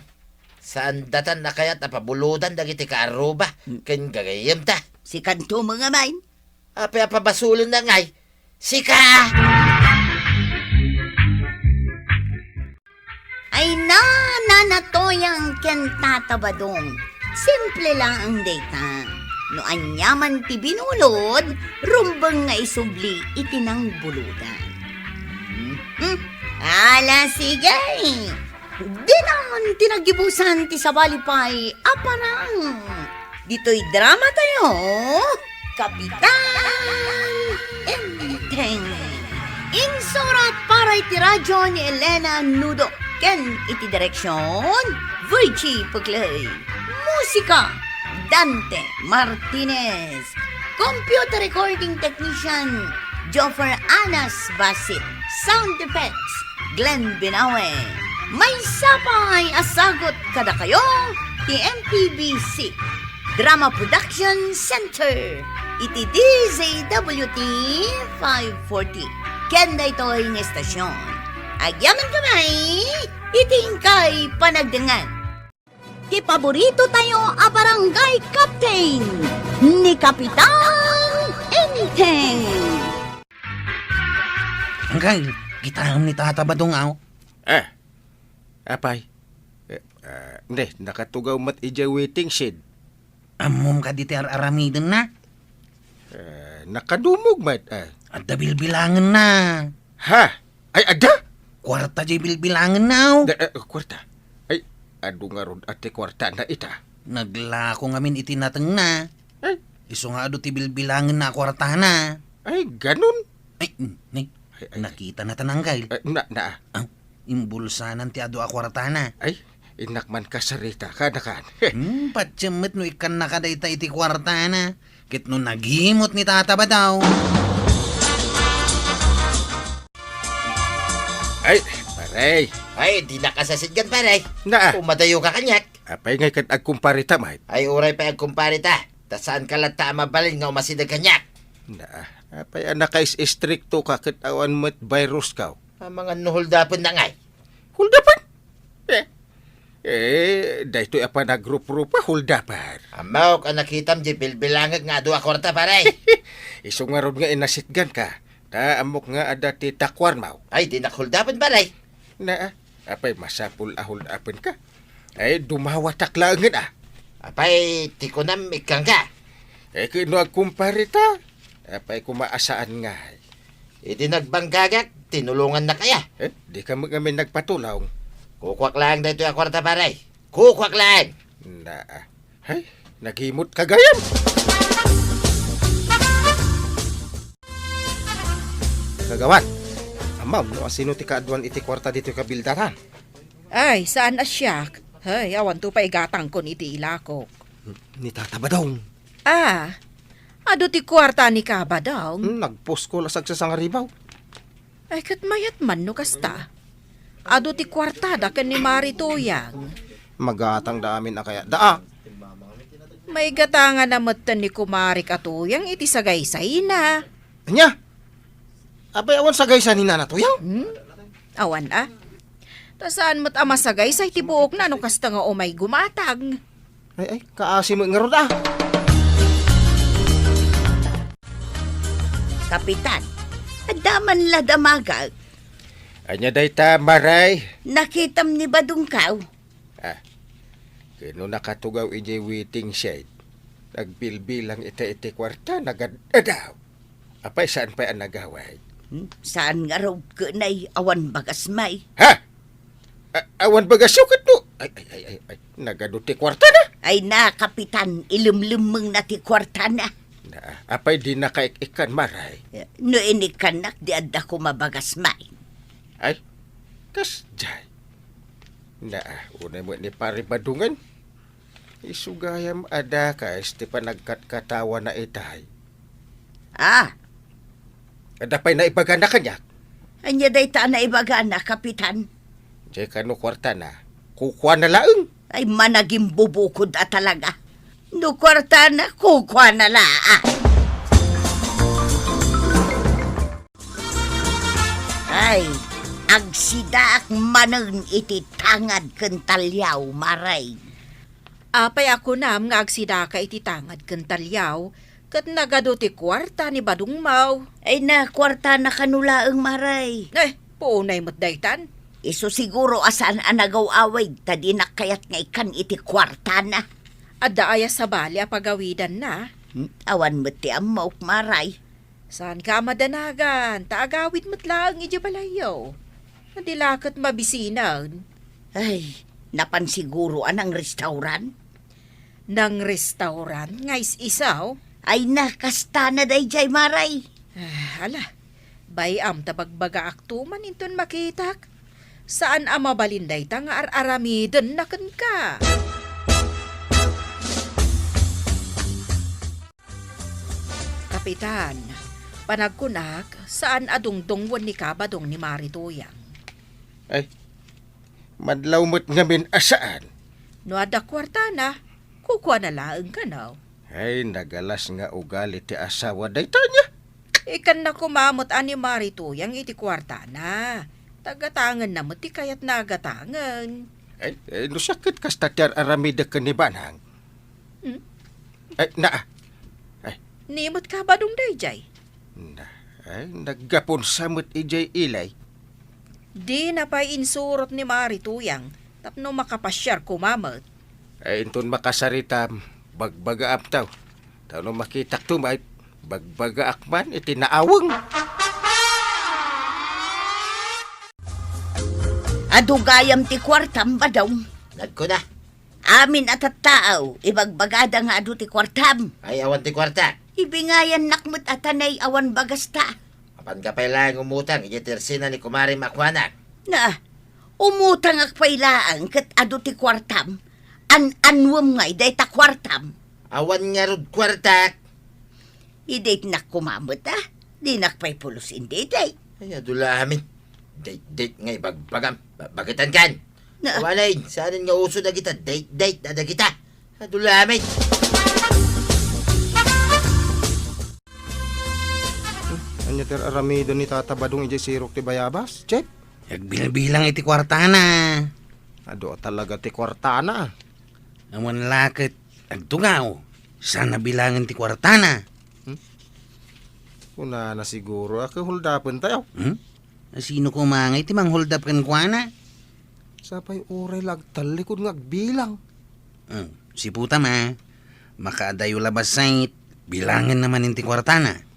Saan datan na kaya't napabuludan dagiti kaaruba. Kan gagayam ta. Si kanto mga main. Ape apabasulon na ngay. Sika! Ay nanatoyang kentatabadong. Simple lang ang data. No anyaman ti binulod, rumbang nga isubli itinang buludan. Ala sige. Di naman tinagibusan ti sabalipay aparang. Dito'y drama tayo. Kapitan Enteng. Insurat para iti radyo ni Elena Nudo. Ken iti direksyon, Virgie Puglay. Musika, Dante Martinez. Computer recording technician, Joffer Anas Basit. Sound effects, Glenn Binawe. May sapay asagot kada kayo, ti MPBC. Drama Production Center. Iti DZWT 540. Kenda ito'y ng estasyon. Agyaman kamay, itingkay panagdangan. Ti paborito tayo a barangay captain ni Kapitan Enteng. Ang kail, kitaham ni Tata Badong aw. Apay. Hindi, nakatugaw mat ija waiting shed. Amom ka diti aramiden na. Nakadumog mat. At dabilbilangan na. Ha? Ay, ada? Kwarta jay bilbilangan na aw. Kwarta. Ay, adu nga ron ati kwarta na ita. Naglako ngamin itinateng na. Ay, Iso nga ado ti bilbilangan na kwarta na. ay, ganun. Ay, ni, Ay, nakita na tananggail. Na. Imbulsanan ti ado a kwarta na. Ay, inakman ka sarita ka na kan. Patsyamit no ikan nakadayta iti kwarta na. Kit no naghimot ni Tata Badaw. Ay, paray. Ay, di nakasasid kan, paray. Na. Umadayo ka kanyak. Apay ngay kan agkumparita mat. Ay, uray pa ang kumparita. Tasaan ka lang mabalin nga umasidag kanyak. Na, apay anak kay istrikto ka ket awan met virus ka. Ang mga nuhuldapon na ngay. Huldapan. Dahito apa na grup-grupa huldapan. Amaw ka nakitam di bilbilangag nga 2 kwarta paray. Iso nga ron nga inasitgan ka. Ta amok nga ada ti takwar maw. Ay, di nakhuldapan paray. Na, apay masapul huldapan ka. Ay dumawatak langit Apay, tikunam ikang ka. Kino agkumparita. Apay kumaasaan nga. Iti nagbanggagak, tinulungan na kaya. Di ka kami nagpatulaw. Kukwak lang dito yung kwarta paray. Kukwak lang. Na, ay, naghimot kagayan. Kagawan, ma'am, no, sino ti kaadwan iti kwarta dito kabildaran? Ay, saan na siya? Ay, awan to pa igatang ko ni ti ilakok. Ni Tata Badong. Ah, ado ti kwarta ni Kabadong. Nagpost ko lasag sa sangaribaw. Ay, kat mayat man no kasta. Ado ti kwarta da kan ni Maritoyang. Magatang damin na kaya. Daa, May gatangan na matan ni Kumari Katuyang iti sagaysay na. anya? Abay awan sa gaysa ni Nana Tuyang. Awan Tasaan mo't ama sagaysay ti buok na no kasta nga umay gumatag. Ay, kaasi mo nga ron Kapitan, adaman la damagag. Anya day ta, maray. Nakitam ni Badong kaw. Kino nakatugaw ijay waiting shed. Nagbilbilang iti kwarta, nagadaw. Apay saan pa ang nagaway? Saan nga raw kanay awan bagas may? Ha? Awan baga sukot no? Ay, nagaduti kwarta na. Ay na, Kapitan, ilumlumeng na ti kwarta na. Apay di nakaikikan, maray. No inikanak di adda ko mabagas may. Ay, kas jay. Unay mo ni pari badungan. Isugayam ada ka, este pa nagkatkatawa na itay. Ada pa'y naibagana kanyak. Anya day ta na ibagana, Kapitan. Jay kano kwarta na, kukuha na laeng. Ay managing bubukod talaga. No kwarta na, kukwa na laa. Ay, agsidaak manang iti tangad kentalyaw, maray. Apay ako nam nga agsidaka iti tangad kentalyaw kat nagado ti kwarta ni Badong Mau. Ay na, kwarta na kanulaang maray. Puunay mo't daytan. Iso siguro asaan anagaw away, tadi na kayat nga ikan iti kwarta na. Adda aya sa bali a pagawidan na. Awan mo ti amok, maray. Saan ka madanagan? Taagawid mo't lang iti balayaw. Nadilakat mabisinan. Ay, napansiguro anang restaurant? Nang restaurant nga isaw? Ay nakasta na day jay, maray. Hala, bayam tabagbaga aktuman inton makitak. Saan ama balinday ta nga ar-aramiden na kan ka? Kapitan, panagkunak, saan adungdungwan ni Kabadong ni Maritoyang? Ay, madlaw mo't ngamin asaan. No ada kwarta na, kukuha na laang ka na. Ay, nagalas nga ugali ti asawa day tanya. Ikan na kumamot ani Maritoyang iti kwarta na. Tagatangan na mo ti kayat nagatangan. Ay, no sakit kasta tiyar aramida ka ni Banang. Ay, Nimot ka ba dong dayjay? Ay, naggapon samot ijay ilay. Di na pa insurot ni Maritoyang tapno makapasyar kumamot. Ay, inton makasaritam, bagbaga aptaw. Tano makitak tumay, bagbaga akman, itinaawang. Adugayam ti kwartam ba daw? Nagko na. Amin at tao, ibagbagada nga adu ti kwartam. Ay, awan ti kwarta. Ibingayan nakmut atanay awan bagasta. Apan ka pa lang umutang, ijitirsina ni Kumari Makwanak. Na, umutang akpailaan kat adu ti kwartam. Anwam ngay day ta kwartam. Awan nga rod kwarta. Idate nak kumamot Di nakpay pulos indi day. Ay, adula amin. Date nga ibagbagam. Bagitan kan. Na, Awanay, saanin nga uso na kita. Date na kita. Adula amin. Anya ter aramido ni Tata Badong ijay sirok ti bayabas, Chep. Nagbilang iti kwartana. Ado talaga ti kwartana. Awan lakit agtungaw. Sana bilangan ti kwartana. Una na siguro ako huldapan tayo. Sino kumangay ti manghold up kan kuana? Sapay oray lagtalikod nga agbilang. Si puta ma. Makaadayo labas sait. Bilangan naman inti kwartana.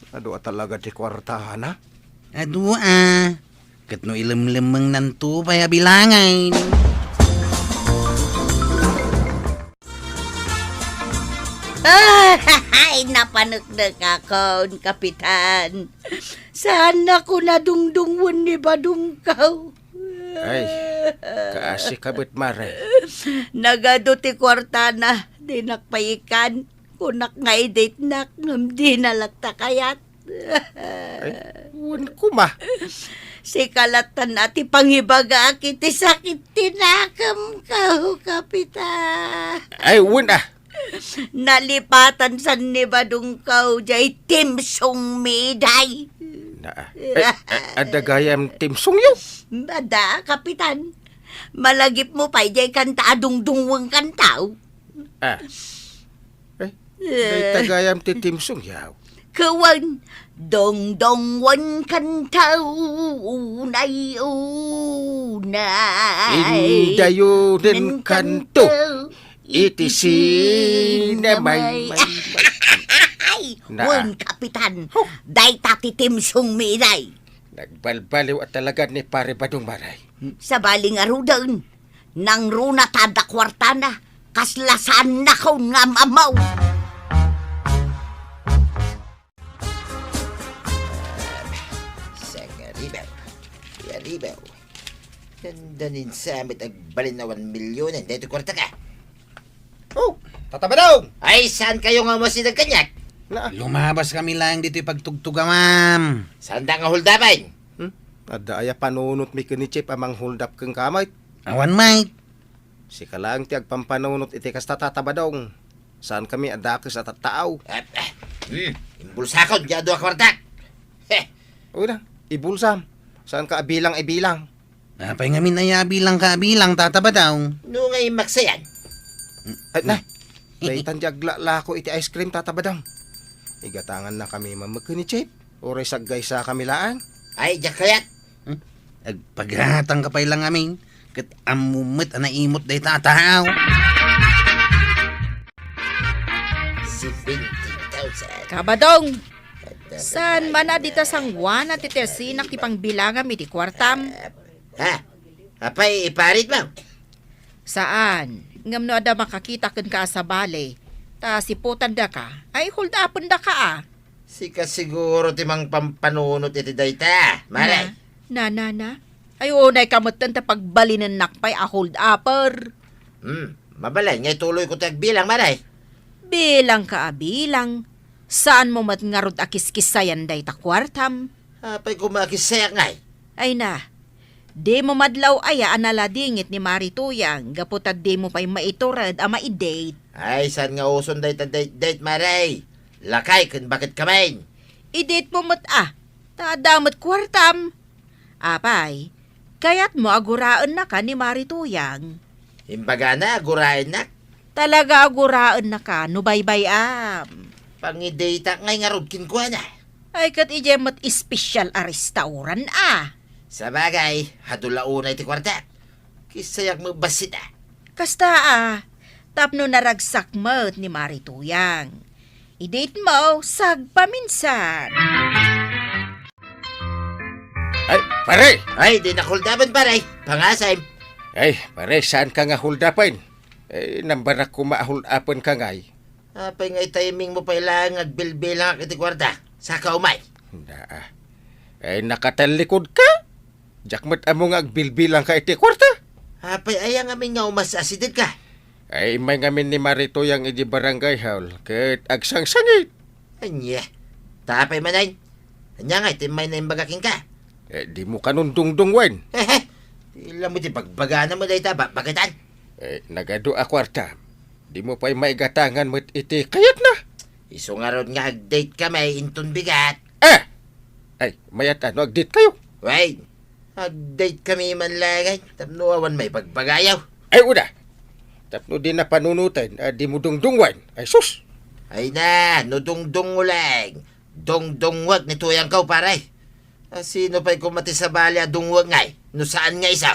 Ado talaga ti kwartana. Ado Kat no ilam-lamang nanto paya bilangan. Ay, napanagdag ako, Kapitan. Sana ko nadungdungwan ni Badungkaw. Ay, kaasi kabit mare. Nagado ti kwartana, di nakpaikan. Kunak nga i-date nak, ngam di nalagta kayat. Ay, wan ko ma. Si kalatan ati pangibaga kiti sakit tinakam ka, Kapitan. Ay, wan Nalipatan sa ni Badungkaw jay timsong miday. Adagayam timsong yun. Bada, Kapitan. Malagip mo pa jay kanta adungdungwang kantaw. Day tagayam ti timsong yaw. Kawan, dong-dongwan kantaw, unay. Indayo din kanto. Iti sinamay. Ay, wan, Kapitan. Day tati timsong miday. Nagbalbaliw at talaga ni Pare Badong Maray. Sa baling arudan, nang runa tada kwartana, kaslasan na ko nga mamaw. Yaribaw. Ganda nin samit agbalin na 1 milyon. Dito kwarta ka. Oh, Tata Badong! Ay, saan kayo nga masinag kanyak? Lumabas kami lang dito ipagtugtuga, ma'am. Saan da nga huldapan? Adaya panunot mi kini Chip amang huldap keng kamay. Awan, Mike. Si kalang ti agpampanunot iti kas Tata Badong. Saan kami adakis at taaw. Imbulsakon, diado ang kwarta. Una, ibulsam. Saan ka abilang ibilang? Napay ngamin ay bilang ka bilang tataba daw. No ngay maksayan. Ay, na. Daitan jagla ko iti ice cream Tata Badong. Igatangan na kami mamagkini Chip. Oray saggay sa kamilaan. Ay, diyak kayat. Agpaghatang ka pa lang amin. Kat amumit anaimot day tataw. Si 20,000. Kabadong, saan man na dita sangwan at itersinak ti pangbilangam iti kwartam? Ha? Apay, iparit mo? Saan? Ngam no ada makakita ken ka sa bale. Ta siputan da ka, ay hold upon da ka Sika siguro timang pampanunot iti dayta. Maray. Na. Ay unay kamutan ta pagbalinan nakpay a hold upper. Mabalay, ngay tuloy ko tagbilang, maray. Bilang ka bilang. Saan mo mat ngarod akis-kisayan day ta kwartam? Apay kumakisayak ngay. Ay na. Di mo madlaw aya analadingit ni Marituyang, gaputag di mo pa'y maiturad a maidate. Ay, saan nga uson date, maray? Lakay, kun bakit kamain? Idate mo mat tadamot kwartam. Apay, kayat mo aguraan na ka ni Marituyang. Imbaga na, gurain na. Talaga aguraan na ka, no bye-bye. Pangidata ngay nga rugkin ko na. Ay kat ijemat espesyal a restauran Sa bagay, hadulaunay ti kwarta. Kisayak mo basit Kasta tapno naragsak mo't ni Marituyang. I-date mo, sagpaminsan. Ay, pare! Ay, di nakuldaban paray. Pangasay. Ay, pare, saan ka nga huldapan? Eh, nambarak ko mahuldapan ka ngay. Apay ngay timing mo pa ilang agbilbilang iti kwarta. Saka umay. Na, ay nakatalikod ka? Jakmat amo nga agbilbilang ka iti kwarta? Apay ayang amin nga umasasidid ka. Ay may ngamin ni Marito yang iti barangay hall. Kat agsangsangit. Anya. Tapay manay. Anya nga, timay na imbagaking ka. Eh, di mo kanundungdung wen. Ilang mo di pagbagana mo dahi taba. Bakitan? Eh, nagado a kwarta. Di mo pa'y maigatangan mo't iti kayat na. Iso nga ron nga ag-date ka may inton bigat. Ay, mayat ano, agdit kayo. Wait, update kami man lagay. Tapno awan may pagbagayaw. Ay, una. Tapno din na panunutan, di mo dungdungwan. Ay, sus. Ay na, no dungdung ulang. Dungdungwag ni tuyang kau paray. Sino pa'y kumati sa balya dungwag ngay? No saan nga isa?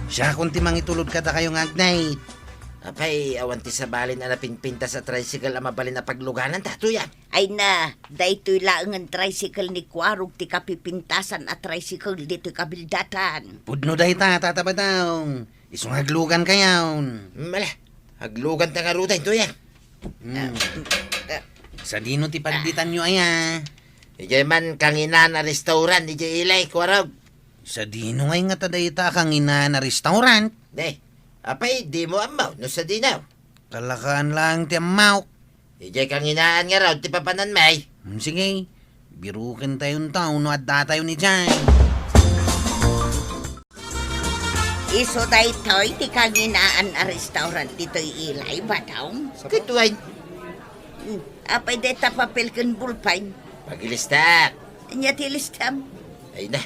Siya kung timang itulod ka ta kayong agnay. Apay, awan ti sa balin na napinpinta sa tricycle ang mabalin na pagluganan ta, tuyan. Ay na, daytoy laang ang tricycle ni Kwarog ti kapipintasan at tricycle dito kabildatan. Pudno dahi ta, tatabadaw. Isong haglugan kayaw. Mala, haglugan ta nga ruta, tuyan. Sa dino ti pagditan nyo aya. Ijay man kang ina na restaurant, ijay ilay, Kwarog. Sa dino ngay nga taday ta kang ina na restaurant. Apay, di mo amaw, no sa dinaw. Kalakaan lang ti amaw. Ijay kang inaan nga raw, ti papanan may. Sige, birukin tayong taon no at datayo ni Jay. Iso daytoy ti kanginaan a restaurant dito'y ilay ba daw? Kituan, Apay deta papel ken bulpain. pagilista. Nya ti listam. Ay na,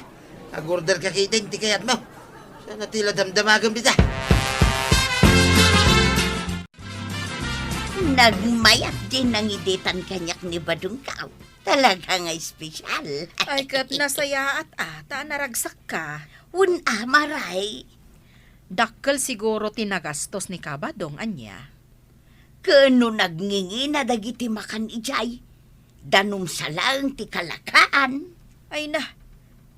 ag-order ka kita, hindi kayat mo. Sana tila damdamagam dita. Nagmayat din ang idetan kanyak ni Badungkaw. Talaga nga espesyal. Ay kat nasaya at ata naragsak ka. Maray. Dakkel siguro tinagastos ni Kabadong anya. Kano nagngingi na dagiti makan ijay. Danum salang ti kalakaan. Ay na,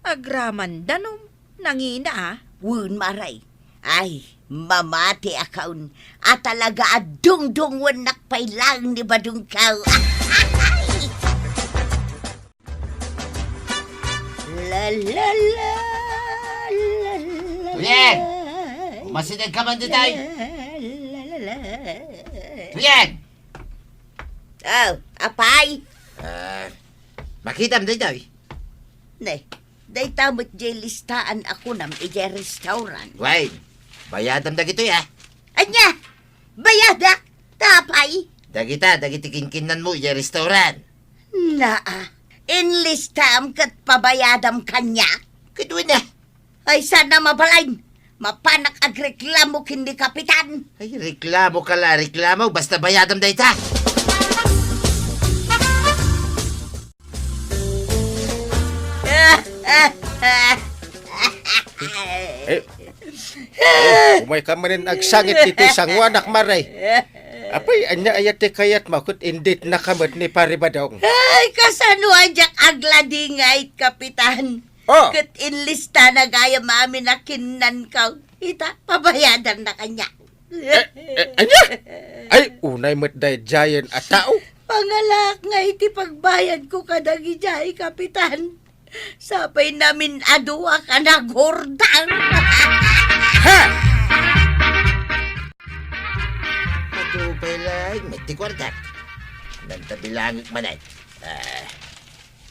agraman danom, nangina Maray. Ay, mamati akaun. At talaga adung-dungwan nakpailang ni Badungkaw. La la la la la. Tuyen! Masinig ka man dito ay. Tuyen! Oh, apay. Makita mo dito ay. Ne, day tamot jay listaan ako nam ijay restaurant. Wait, bayadam da gito ya. Anya, bayadak, tapay. Dagiti kinkinan mo, iya restaurant. Naa, enlistam kat pabayadam kanya. Kituin na. Ay sana mabalain, mapanak agreklamo kindi kapitan. Ay, reklamo ka la, reklamo, basta bayadam da ita. Umay ka manin agsangit dito sangwanak maray. Apay, anya ayate kayat makut indit na kamot ni Paribadong. Ay, kasano ajak agladingay, kapitan. Oh. Kat inlista na gaya mami na kinan ka. Ita, pabayadan na kanya. Anya? Ay, unay mo't day giant at tao. Pangalak nga iti pagbayad ko kadagi jay, kapitan. Sapay namin adwa ka na gordang. Ha! Ato pa lang, may tikwartak. Nantabilangit manay.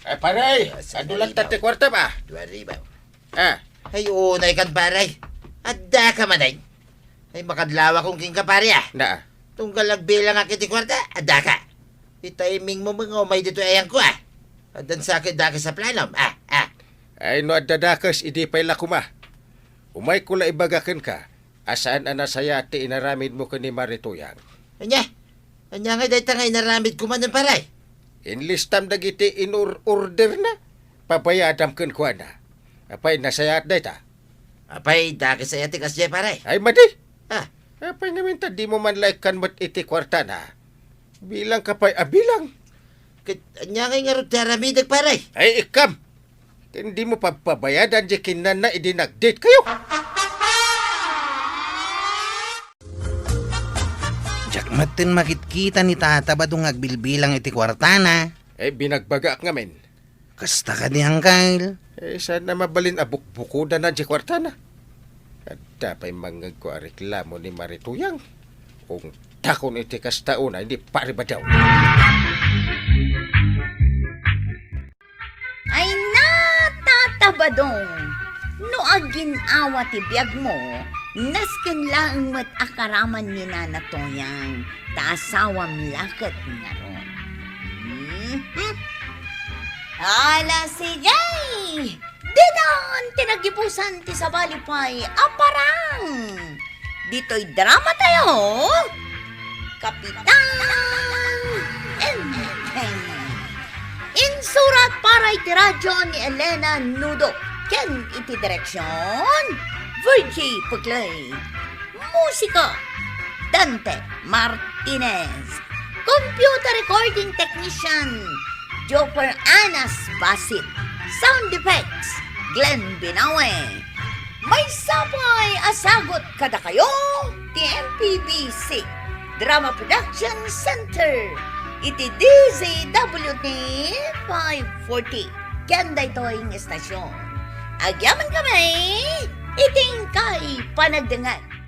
Ay, paray, ano lang tate kwarta ba? 2,000. Ah, Ay, unay kan paray. Adda ka manay. Ay, makadlawa kong king kapari ah. na. Tunggal bilang akit tikwarta, adda ka. Itiming mo mga umay dito ayang ko ah. Adan sakit daki sa planom. Ay, no adadakas, idi pa'y lakuma. Umay kula ibagakan ka. Asaan anasaya ti inaramid mo ka ni Marituyang. Anya nga dahi tangay naramid ko man ng paray. Inlistam dagiti in-order na. Pabayadam kan kuha na. Apay, nasayat dahi ta. Apay, daki sa yatik asya paray. Ay, madi. Ah, Apay namin ta, di mo man like kan mat iti kwarta na. Bilang ka pa'y abilang. anya nga ro taramidag paray. Ay, ikam. Hindi mo papabayadan di kinan na idinagdate kayo. Jack matin makitkita ni tata ba dong agbilbilang iti kwartana. Ay, binagbagak ngamin. Kasta ka di Angkyle. Sana mabalin abuk-bukuda na di kwarta na. At dapay mangag ko ang reklamo ni Marituyang. Kung takon iti kastauna, hindi pari ba daw? Ay natatabadong. No aginawa ti biyag mo, nasken lang mat akaraman ni Nanatoyang, taasawam lakat nga ron. Ala si Jay! Dinan tinagipusan ti sa balipay aparang! Dito'y drama tayo! Kapitan! Insurat para iti radyo ni Elena Nudo. Ken iti direksyon, Virgie Puglay. Musika, Dante Martinez. Computer recording technician, Joper Anas Basit. Sound effects, Glenn Binawe. May sapay asagot kada kayo, TMPBC Drama Production Center. Iti DZWT 540. Kanda ito ang estasyon. Agyaman kami, iting kay panagdangan.